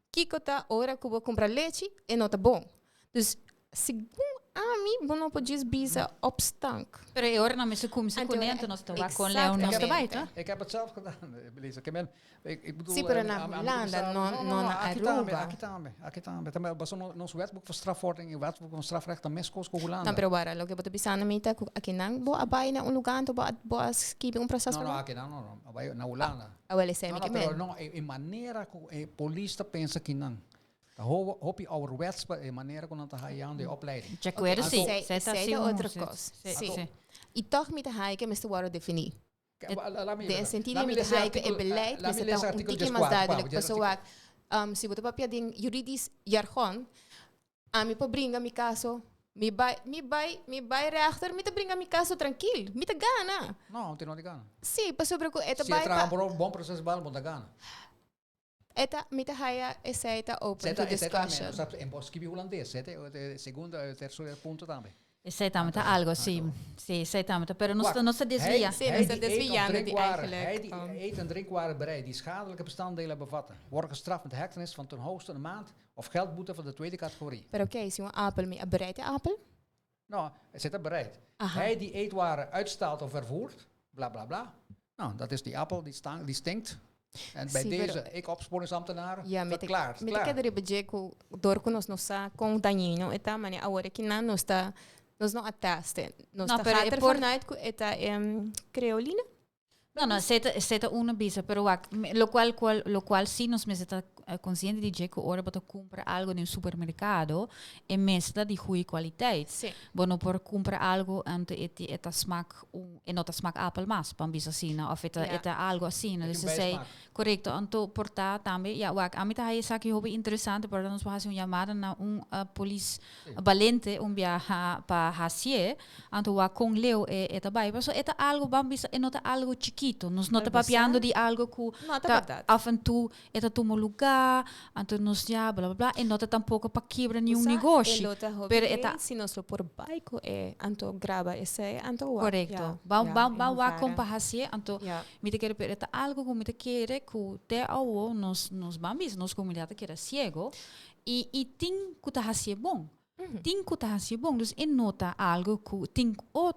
Kikota ora kubo comprar leite e nota bom. Dus segundo a mim, bono podia bisa opstank. Pero eu na mesa com se conento nós estava com Leon nós estava, tá? Ik heb het zelf gedaan, Belisa. Ik bedoel... Sim, pero na Holanda, não na Aruba. Aqui também. Também, nos wetboek van strafvordering, in wetboek van strafrecht, dan meskoos com Holanda. Não, pero para, lo que boto pisando mita, aqui não, bo abai na lugar, to bo as kibi processo. Não, aqui não. Abai na Holanda. Wel is hem pero não, em maneira que polícia pensa que não. Hoop je ouderwets in maneira como está aí de opleiding. Já conheço sim. Sei outra coisa. Sim. E toch met de haike, Mr. Waro defini. De sentido met de haike é beleid, mas então um tique mais duidelijk. Pessoa, se você papia de juridisch jargon, a mim para brincar mi caso, mi vai rechter, mi te brincar mi caso tranquilo, mi te gana. Não tem de gana. Sim, pessoa para que se entra um bom processo bal, não gana. Eta met haya essaita open to discussion. En boskibi holandês, segundo, terceiro ponto também. Exatamente, algo sim. Sim, exatamente, pero não se desvia. Sim, não se desvia die eigenlijk. Hij eet- en drinkwaren bereid die schadelijke bestanddelen bevatten, worden gestraft met hechtenis van ten hoogste een maand of geldboete van de tweede categorie. Maar oké, is een appel met een bereide appel? Nou, hij zit er bereid. Hij die eetwaren uitstaat of vervoert, bla bla bla. Nou, dat is die appel die stinkt. En bij deze, ik opsporingsambtenaar, verklaard. Met de kedere bejeku, door que nos sa com daninho, eta mane agora que não está, nos não ataste, nos está hater vanuit ku eta creolina. Não, seta uma bisa, pero lo cual sim nos está consciente de que ora para comprar algo no supermercado é mesmo de boa qualidade. Sim. Bueno, por comprar algo ante eta smaak e nota smaak apel mas, pan bisa sina of eta algo assim, dus ze sei correcto, anto portar também, ja, wak, amita hai saki hobby interessante, para nos fazer chamada na police valente via pa hasie, anto wak com leu eta bai, so eta algo bambisa e nota algo chiquito, nos nota papiando di algo ku af en toe eta tomo lugar, anto nos ja bla bla bla, e nota tampoco pa quebra nenhum negócio. Pero eta si nos lo por baiko anto graba esse anto wak. Correcto. Ba wak com pa hasie, anto mita querer per eta algo ku mita querer ku te ao nos bambis, nos comunidade que era cego e tem que tá hasie bom. Tem que tá hasie bom, dus in nota algo ku tem o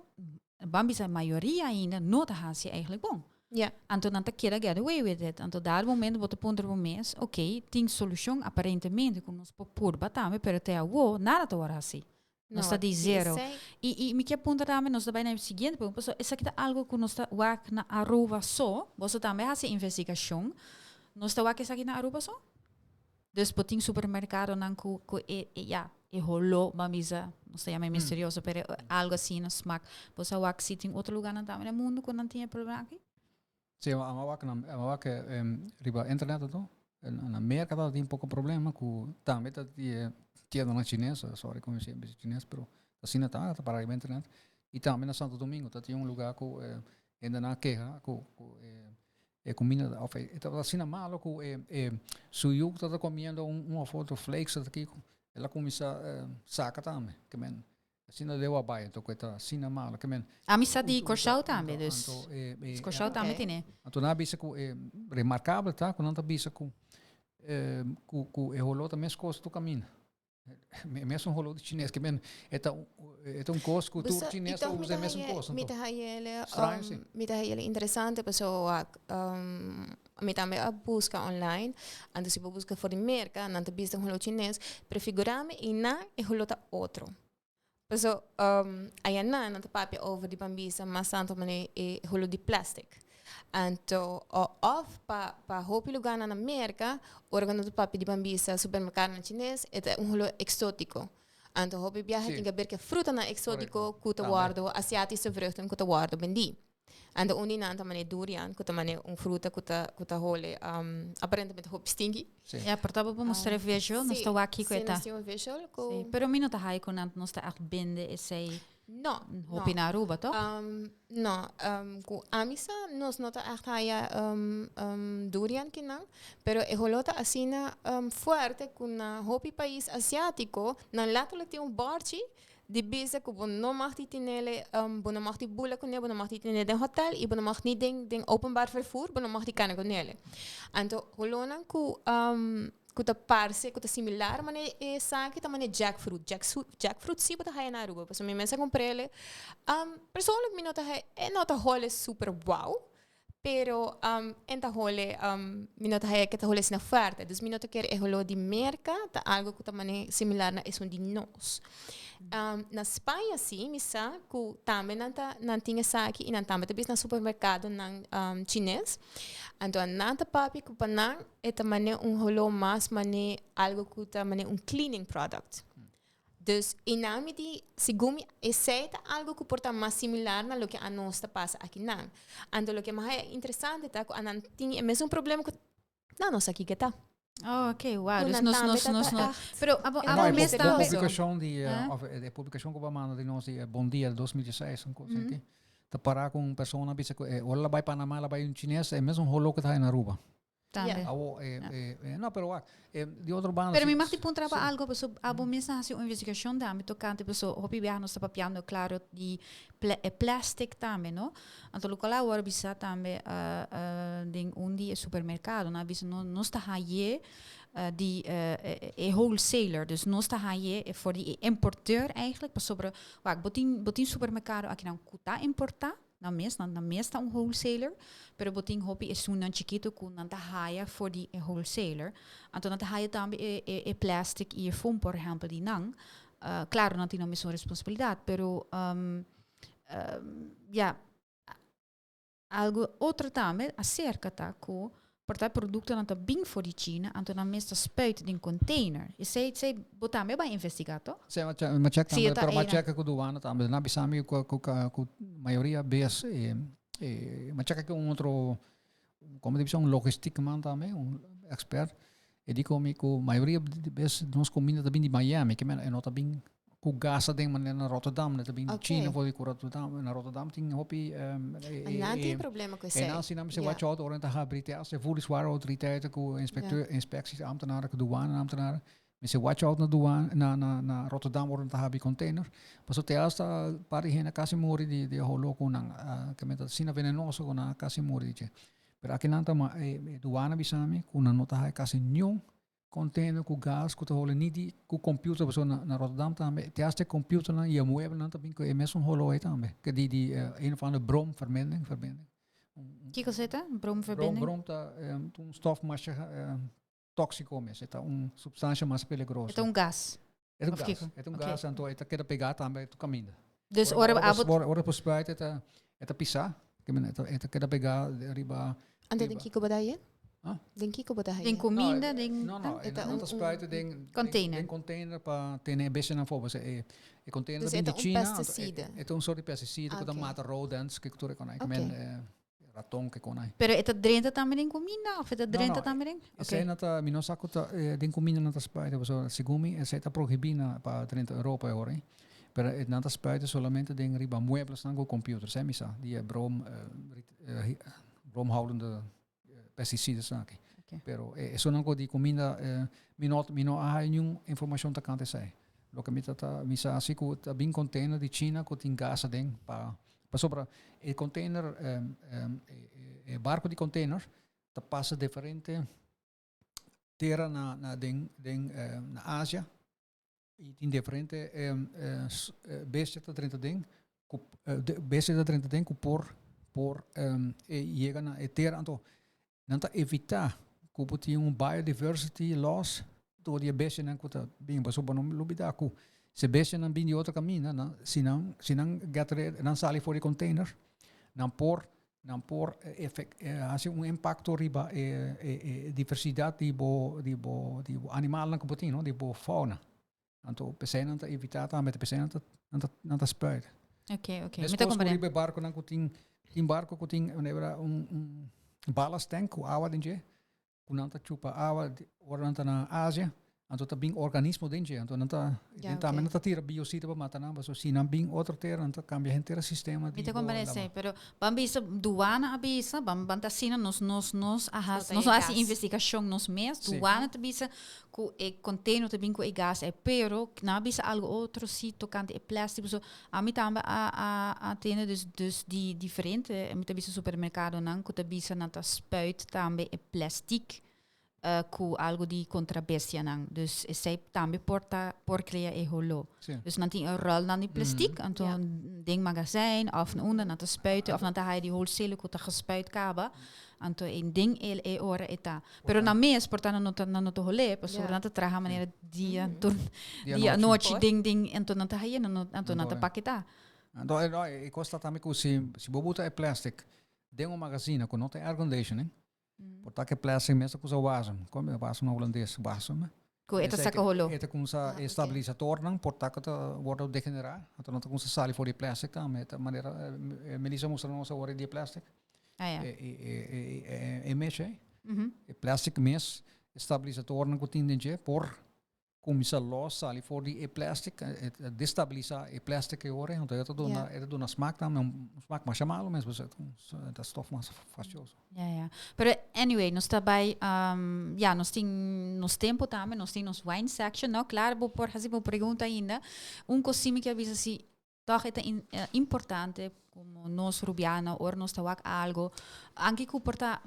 bambis a maioria ainda nota hasie eigenlijk bom. Ja. Anto não te queira get away with it. Anto dar momento bota ponto pro mês, ok, tem solução aparentemente com nos por batame, pero te ao nada to war hasie. Nós está de zero. E me quer apontar também, nós também na seguinte, porque isso aqui é algo que nós está na Aruba só, você também faz investigação, nós está aqui na Aruba só. Dus tem supermercado não que rolou, mamisa, não sei, é meio misterioso, mas algo assim na smaak. Você aqui se tem outro lugar também no mundo que não tem problema aqui? Sim, a riba internet então, na América tem pouco problema com também tinha na chinesa, sorry como se diz chinês, pero assim está para a internet. E também na Santo Domingo, tinha lugar que ainda na queja, comida, estava assim na malo que suiu estava comendo uma foto flakes aqui, ela começa saca também, que men assim na deu a baia, então que está assim na malo, que men. A missa de Corchau também, dus. Corchau também tem. Então na bisa que remarcável, tá? Quando na bisa que rolou também as coisas do caminho. Mesmo rolou de chinês, que men é curso cultura chinesa usa mesmo curso. Mita hele interessante pessoa, me também a busca online, antes se busca for de merca, não te busca rolou chinês, prefigurame e na e rolou ta outro. Pessoa, aí não te papia over de bambisa, mas tanto mane e rolou de plastic. Então, of pa hopi lugar na América, organo do papi de bambisa supermercado na chinês, é rolo exótico. Então, hopi viaja tem que ver que fruta na exótico, kuta guardo, asiatische vruchten, kuta guardo, bendi. Então, uninanta mane durian, kuta mane fruta, kuta role, aparentemente hopi stinky. Ja, portava para mostrar visual, nós estamos aqui com eta. Sim, visual. Pero mino tá aí com nós está echt bende e sei. No. Hopi na Aruba, toch? No, ku amisa nos nota echt haya durian kinang, pero e holota asina fuerte kuna hopi país asiático, nan letterlijk die barchi die bezig ku no mag die tinele no mag die bula kunne, no mag die tinele den hotel, i no mag niet ding openbaar vervoer, no mag die kan kunele. Anto holonan ku kuta parse, kuta similar, mas é sabe também é jackfruit. Jackfruit sim, bota aí na Aruba. Porque minha mesa comprei ele. Persoonlijk, minha nota role super wow. Pero enta hole minota hai que hole sina oferta. Dus minota quer é holo de merca, tá algo que também similar na é de nós. Na Espanha sim, misa que também não tinha aqui e não também também na supermercado na chinês. Então nanta papi que panang é também holo mais mané algo que também cleaning product. Dus inami di sigumi essaita algo que porta mais similar na lo que a nós passa aqui não. Ando lo que mais é interessante tá que anan tinha mesmo problema que na nossa aqui que tá. Oh, ok, wow. Dus nos. Pero a mes publicação de publicação que vamos mandar de nós de Bom Dia 2016 um coisa aqui. Tá parar com pessoa bisa olha vai Panamá, lá vai chinês, é mesmo rolo que tá na Aruba. No, pero de outro bando. Pero me mag puntraba algo, so abo mesmo assim uma investigação da me tocante pessoa hopi viajar nos papiando claro de plastic também, no? Então local agora bisa também ding undi supermercado, na bisa no está haie die wholesaler, dus nos está haie voor die importeur eigenlijk, pas sobre wat botin supermercado aqui não kuta importar. Na mesta wholesaler, pero boting hopi is zo'n chiquito kun nanta haya voor die wholesaler. Anto nanta haya também plastic e foam, por exemplo, die nang. Claro, não tem mesma responsabilidade, pero algo outro também acerca tá com portar produto nanta bem voor die China, anto na mesta spuit in container. E sei botar me bij investigato? Sim, mas check também, pero mas check com doana também, na bisami com maioria bes mas check com outro como diz logística man também, expert. E digo comigo, maioria bes nós combina também de Miami, que é nota bem com gasa ding man na Rotterdam, net bem de China voor die Rotterdam, na Rotterdam ting hopi não tem problema com isso. En als je namens wat je houdt, oriënt gaan Britten, als je voelt zware autoriteiten, inspecties, ambtenaren, douaneambtenaren, met je wat je houdt naar douane, naar Rotterdam, oriënt gaan bij container. Maar zo thuis daar pari heen naar Casimori die holo kunang, kemet dat sina venenoso kuna Casimori die. Maar als je nanta maar douane bisami, kuna nota hai Casimori container com gas, com rolo nidi, com computer, pessoa na Rotterdam também. Tem até computer na e moeven na também que é mesmo rolo aí também. Que die een van de bromverbinding. Que coisa é? Bromverbinding? Brom tá stof mais tóxico mesmo. É substância mais perigosa. É gas. É gas, então é que pegar também tu caminha. Dus ora por spuit é pisar, que pegar riba. Anda denk ik op dat denk ik op dat den comida, não spuiten ding container. Den container para ter beste na fogo, é container dus de China. Pesticide. É soort pesticide que mata rodents, que tu reconhece, raton que conai. Pero é drenta também den comida, ou é drenta também? Okay. Nata minosaco den comida nata spuiten, so sigumi, é tá proibida para dentro Europa agora. Pero é nata spuiten solamente den riba muebles com computers, é misa, die bromhoudende pesticidas aqui. Pero eso não di comida mino há nenhuma informação da cante sai. Lo que misa assim que tá bem container de China que tem gas dentro para sobre o container barco de container tá passa diferente terra na Ásia e tem diferente besta tá dentro besta tá dentro dentro por chega na terra então não evitar que biodiversity loss door die beste nan kuta bing baso banom lubida ku se beste nan bing die outra caminho na sinang gatre nan sali for die container nan por effect assim impacto riba diversidade tipo animal nan kupotino tipo fauna anto pesena ta evitar ta met pesena ta spuit. Okay. Met kommen barco nan kuting barco kuting balas tank com água dentro, com nanta chupa água, oranta na Ásia, então tá bem organismo dentro, então nanta tira biocida para matar não, mas se não bem outro terra, então cambia inteiro sistema. Me te comparece, pero bambisa duana abisa, bambanta sina nos assim investigação nos mês, duana tabisa com e container também com e gás é pero na bisa algo outro si tocante e plástico so a mim também a tene dus die diferente me tabisa supermercado nan com tabisa nata spuit também e plastic com algo de contrabestia nang. Dus zij também porcleia e holo. Sim. Dus dan die een rol dan die plastic, en toen een ding magazijn, of een onder, te spuiten, of dan hij die wholesale ko ta gespuit kaba, en toen een ding e ora eta. Pero na mes portando no to hole, pas dan te traga manera dia toen dia noite ding en toen dan hij en toen dan paketa. Então, e costa também que se bobuta é plástico, tem magazine com nota air conditioning. Portanto, que plástico mesmo com o wasem, como wasem no holandês, wasem. Ko eta saka holo. Eta com sa estabilizador não, portanto que wordt degenerar. Então não tem com sa sali voor die plastic também, de maneira Melissa mostrou nossa hora de plastic. E mexe. E plastic mes estabilizador não continente por começar los sali voor die plastic, destabilizar e plastic e ore, então eu tô na smaak também, smaak mais chamado, mas você da stof mais fastioso. Ja. Pero anyway, nós também, nós tem nos tempo também, nós tem nos wine section, não? Claro, vou por fazer uma pergunta ainda, coisa que eu vejo assim, toch é importante, como nós rubiana, ou nós tawak algo, anche que bota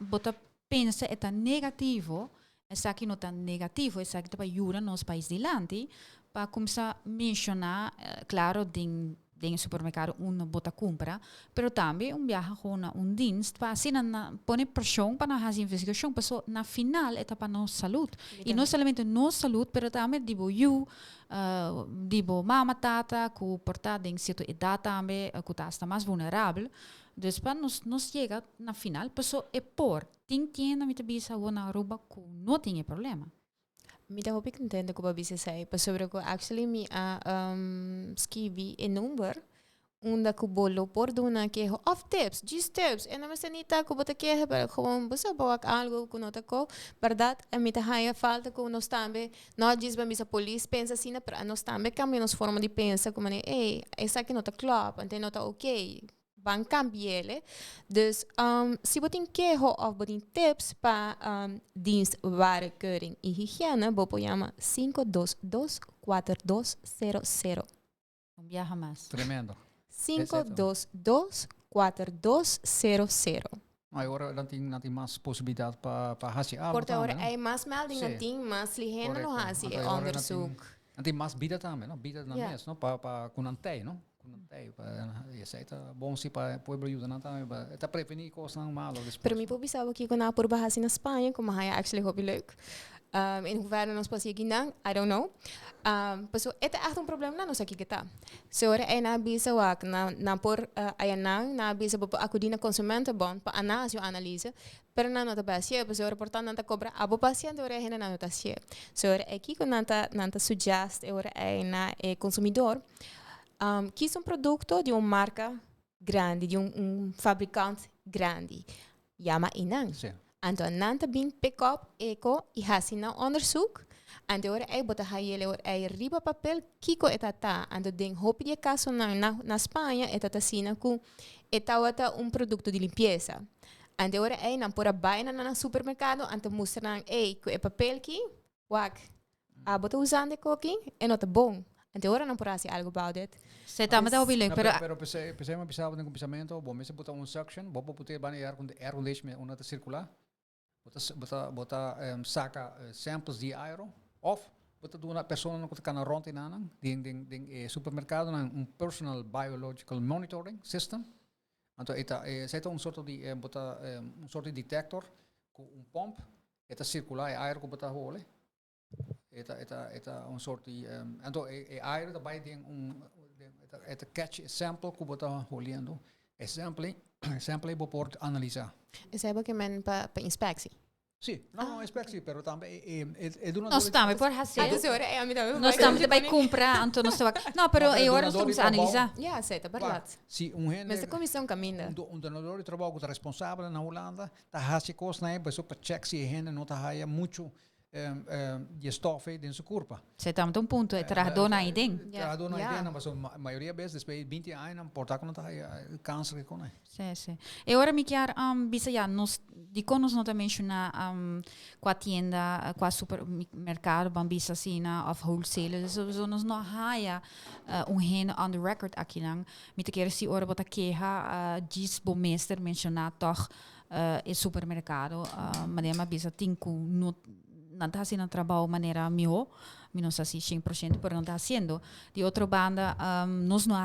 pensa é negativo. Essa aqui não está negativo, essa aqui para ajudar nos países de lante, para começar a mencionar, claro, em supermercado bota compra, pero também viaja com dienst para assim pôr pressão para fazer investigação, para na final é para nossa saúde. E não somente nossa saúde, pero também dibo mama tata, que porta em certa idade também, que está mais vulnerável. Dus para nos chega na final, pessoa é por tienda me bisa na Aruba que não tinha problema. Me da hoop ik entende como você sai, para sobre que actually me escrevi um número onde que bolo por dona que off tips, tips, e não me senita que bota que para gewoon você boa algo que não tá com, verdade? A mim tá haia falta que nós também, nós diz para missa polícia pensa assim, para nós também cambiamos forma de pensar como essa aqui não tá claro, então não tá ok. Van cambiële. Dus si botin keho of botin tips pa dienstwarekeuring en hygiëne, bopo llama 522-4200. Um viaja mais. Tremendo. 522-4200. Agora não tem mais possibilidade para fazer algo. Porque agora é mais melding, não tem mais ligena no hasi e onderzoek. Não tem mais bida também, não? Bida na mesa, não? Para kunantei, não? Je zei het, bom se para pueblo ayuda na tayo, eta prevenir coisas não malo. Pero mi po bisaba aqui quando por bahasi na Espanha, como hij actually hobby leuk. In hoeverre nos pasi aqui não, I don't know. Paso eta echt problema na nos aqui que tá. Se ora é na bisa wak na por ayanang na bisa po acudina consumente bom pa análise analisa. Pero na nota basia, paso ora portanto nanta cobra abo paciente ora é na nota sia. Se ora aqui quando nanta suggest ora é na consumidor. Kies produto de uma marca grande, de fabricante grande. Chama Inang. Então, nanta bin pick-up, eco, e hasina onderzoek. En ora ei bota haile ora ei riba papel kiko etata. En den hopi de caso na Espanha etata sina ku etawata produto de limpeza. En ora ei nan pora baina na supermercado ante mostrar ku e papel ki wak. A bota usando cooking e nota bom. Então agora não posso fazer algo about it. Você está muito bem, pero pensei uma pensava no pensamento, bom, mas botar suction, bom poder banear com air conditioning uma te circular. Bota saca samples de aero of bota do uma pessoa não que na rond inaan, ding supermercado na personal biological monitoring system. Então sai soort de bota soort de detector com pomp, eta circular aero com bota hole. Eta soort die então air daarbij ding eta catch sample que bota olhando sample boport analisar. Isso é porque men para inspecção. Sim, não inspecção, pero também nós estamos por fazer. Nós estamos também comprar, então nós estamos. Não, pero agora nós estamos a analisar. Ja, certo, verdade. Se mas a comissão caminha. Donador de trabalho que é responsável na Holanda, tá hace coisa, né, para check se a não tá haia muito de stoffen in zijn corpo. Você está muito ponto, é trabalhar na ideia. Trabalhar na ideia, mas a maioria das vezes, depois de 20 anos, porta com câncer que conhece. Sim. E agora me quer bisa já nos de quando nós não mencionar com a tienda, com a supermercado, bambisa sina of wholesale, so nós não há hen on the record aqui não. Me te quer se ora bota queja diz bom mestre mencionar toch el supermercado, maneira bisa tinku no não está haciendo trabalho de maneira melhor, não sei se 100%, pero não está haciendo. De outra banda, nós não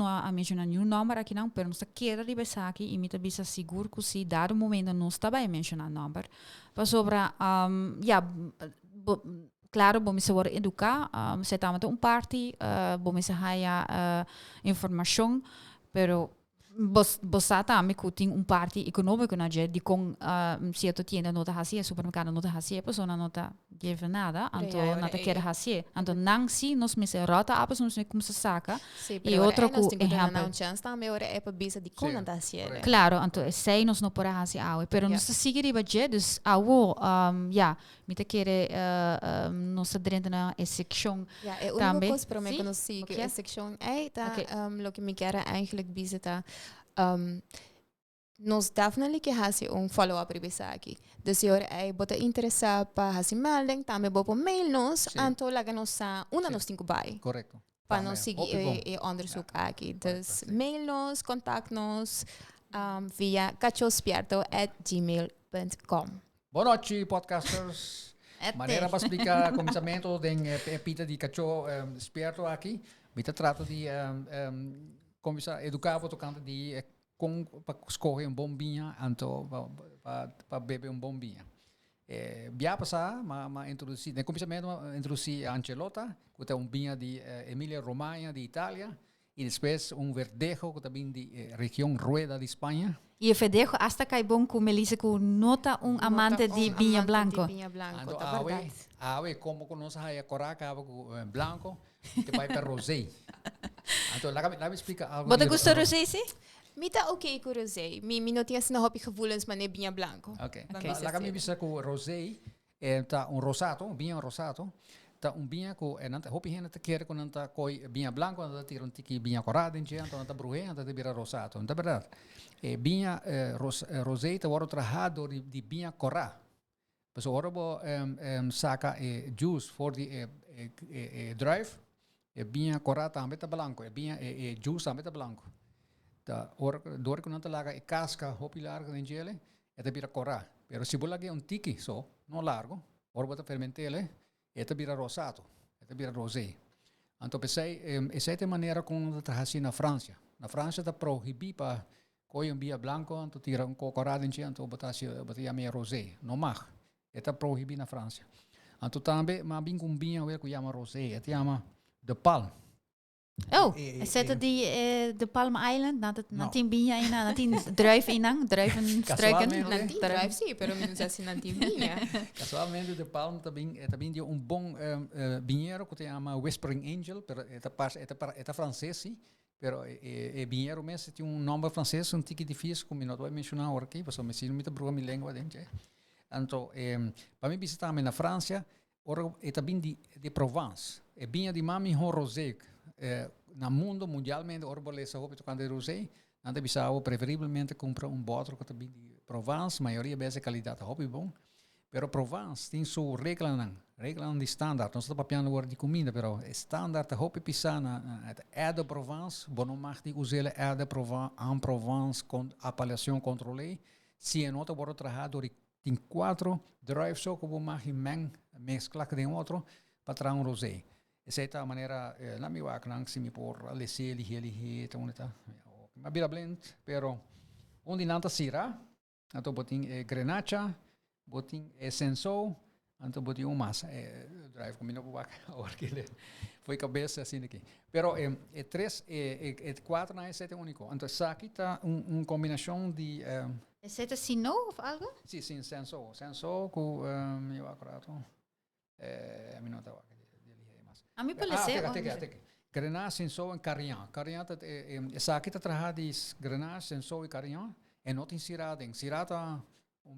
a mencionar nenhum número aqui não, pero nós quer revisar aqui e me está bisa seguro que se dado momento não está bem mencionar número. Para sobre, claro, vamos se educar, se estamos um party, vamos se haya informação, pero Bossa também que tem parte econômico na gente de com certo tienda não está assim, supermercado não está assim, a pessoa não está give nada, então não está quer assim, então não se nós me se rota a pessoa não como se saca e outro que exemplo chance também ora é para bisa de com não está assim. Claro, então sei nós não pode assim ao, pero nós seguir riba je, dus awo me te quer nós dentro na section também. É para mim que nós sim que a section é tá lo que me quer eigenlijk bisa nós definitely que hasi follow-up revisa aqui. Dus je é bota interessa para hasi melding, também bopo mail nos, anto laga nos nos tinko bij. Correcto. Para nos seguir e onderzoek aqui. Dus mail nos, contact nos via cachospierto@gmail.com. Boa noite, podcasters. Maneira para explicar começamento tem Peter de Cacho Spierto aqui. Mita trata de começar a educar o tocante de para escolher bombinha, então para beber bombinha. Bia passar, mas introduzir, no começamento introduzir a Ancelota, que é vinha de Emília Romagna de Itália, e depois verdejo que também de região Rueda de Espanha. E o verdejo hasta que é bom com Melissa que nota amante de vinho branco. Então, como nós a coraca com branco, que vai para rosé. Então, lá me explica algo. Wat gosta rosé sim? Mita okay com rosé. Mi não tinha sina hobby gevoelens, mas nem vinho branco. Okay. Lá me bisa com rosé, tá rosato, vinho rosato. Tá vinho com nanta hobby hena te quer com nanta coi vinho branco, nanta tira tiki vinho corado em dia, nanta bruhe, nanta vira rosato. Não é verdade? Vinho rosé tá word trajado de vinho corado. Então, agora vou saca juice for the drive. Vinho corado também tá branco. Vinho juice também tá branco. Da door que não te laga casca hopi larga em gele é te vira corá pero se bola que tiki só não largo ora bota fermentele é te vira rosato é te vira rosé então pensei essa é a maneira como está assim na França está proibido para coi vinho branco então tira corá em gele então bota meio rosé não mag é tá proibido na França então também mas bem com vinho que chama rosé é te chama de Palm. Oh, zetten die de Palm Island na tien binja in na tien druif inang, druiven struiken. Na tien druif sim, pero menos assim na tien binha. Casualmente de Palm também de bom vinheiro que se chama Whispering Angel, pero é francês sim, pero vinheiro mesmo tem nome francês um tique difícil como não vou mencionar aqui, porque me ensino muito bruga minha língua dentro. Então, para mim visitar na França, ora é também de Provence, é vinha de mami rosé. No mundo mundialmente orbolesa hope tocando de rosé anda bisao preferivelmente comprar bottle que também de Provence maioria vezes qualidade hope bom pero Provence tem sua regra de standaard não está papiando word de comida pero standaard hope pisana de Provence bom mag die usar de Provence en Provence com appellação controlée se é nota word trajado tem 4 drives só como mag mesclar com outro para trazer rosé. Essa é a maneira, na minha opinião, se me por alescer, lihe, então tá. Mas bira blend, pero onde não tá sira, então botin grenache, botin senso, então botin massa, drive combina com vaca, porque foi cabeça assim aqui. Pero três, quatro na esse é único. Então aqui tá combinação de Esse é sino ou algo? Sim, senso com meu acrato. Minuta vaca. A mim parece. Grenache, senso e Carignan. Carignan, essa aqui está trajada de Grenache, senso e Carignan. E não tem sirada. Sirada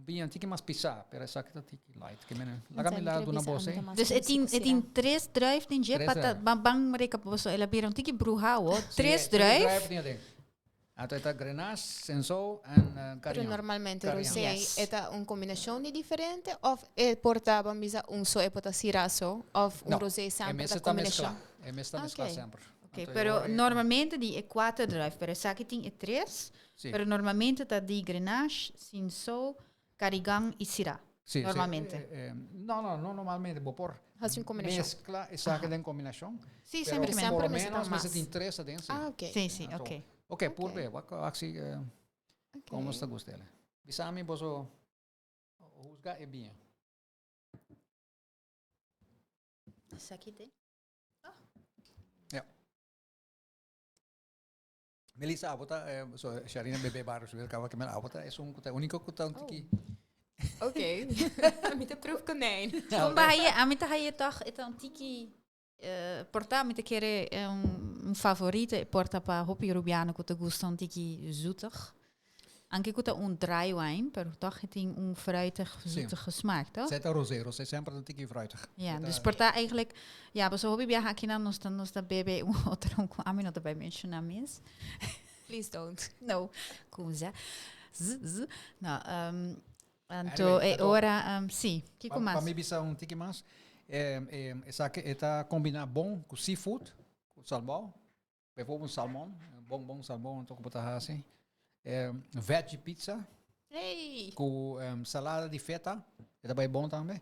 vinho antigo mais pisar, pero essa aqui está light. Que mena. Laga me lá do na bolsa. Dus tem três drive tem dia para bang mereka poso ela viram tiki bruha o três drive. Então está Grenache, senso e Carignan. Pero normalmente rosé é combinação de diferente ou portava misa só é para siraso ou rosé sempre a combinação. É mesmo mesclar sempre. Ok, pero normalmente die 4 drive, pero saque tem 3, pero normalmente tá di Grenache, Cinsault, Carignan e Syrah. Sim, Normalmente. Não normalmente. Vou pôr Faz uma combinação. mescla e saque em combinação. Sim, Pero sempre sempre por mas menos, tá mas mais. tem 3 dentro. Ah, ok. Sim, ok. Ok, por Ok. ver. Assim, como está gostando. Bisami, você rusga é bem. Esse aqui tem? Melissa, abota, Sharina bebe baros, wil kawa kemen abota, é um único kutang tiki. Ok. Met de proefkonijn. Kom bij a mita haye toch het antiki porta mita kere favorite porta pa hopi rubiano kuta gusto antiki zoetig. Anche kuta dry wine, pero toch het een fruitig zoetige smaak, toch? Zeta rosé sempre een tiki fruitig. Ja, dus porta eigenlijk ja, so hobi bia hakina nos da bebe outro com a minha também mencionar mes. Please don't. No, como já. Nou, anto e ora sì, que Para mais? mim bisa um tiki mais. Essa que eta combina bom com seafood, com salmão. Bijvoorbeeld salmon, bom salmão, toch botar assim. Veggie pizza. Hey. Com salada de feta, é bem bom também.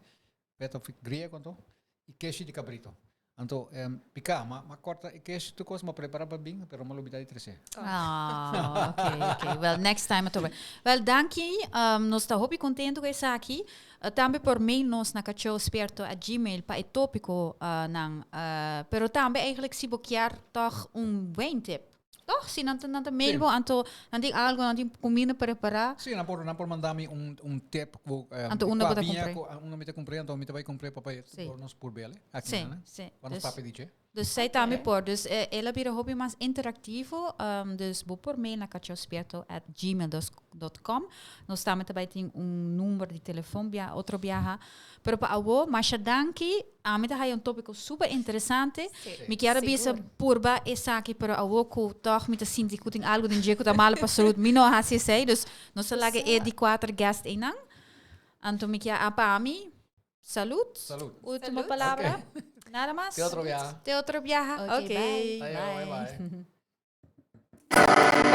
Feta grego, então. E queijo de cabrito. Então, pica, mas corta e queijo, tu coisa, mas prepara para bem, pero não lubida de trecer. Ah, ok. Well, next time ito. Well, dankie. Nós está hopi contento com essa aqui. Também por mail nós na cacho esperto a Gmail pa het tópico nang. Pero também eigenlijk si bokiar toch wine tip. Toch? Si nanta mail bo anto nanti algo nanti combina preparar. Sim, não por mandar-me tip. Anto una bota compre. Una mita compre, então mita vai compre papai por nos por bele. Sim, sim. Quando papi dice. Dus zij daarmee por. Dus ela bira hobby mas interactivo. Dus bo por mail na cachospierto@gmail.com. Nós também também tem número de telefone bia outro biaha. Pero pa awo, mas danki. Amita hay tópico super interessante. Me quero bisa purba essa aqui pero awo ko toch met de sinti kuting algo din jeku mal pasrut mino hasi sei. Dus nós lage de 4 guest inang. Anto me quero apami. Salud. Última palavra. Okay. Nada más. Te otro viaje. Te otro viaje. Okay, Okay. bye. Bye.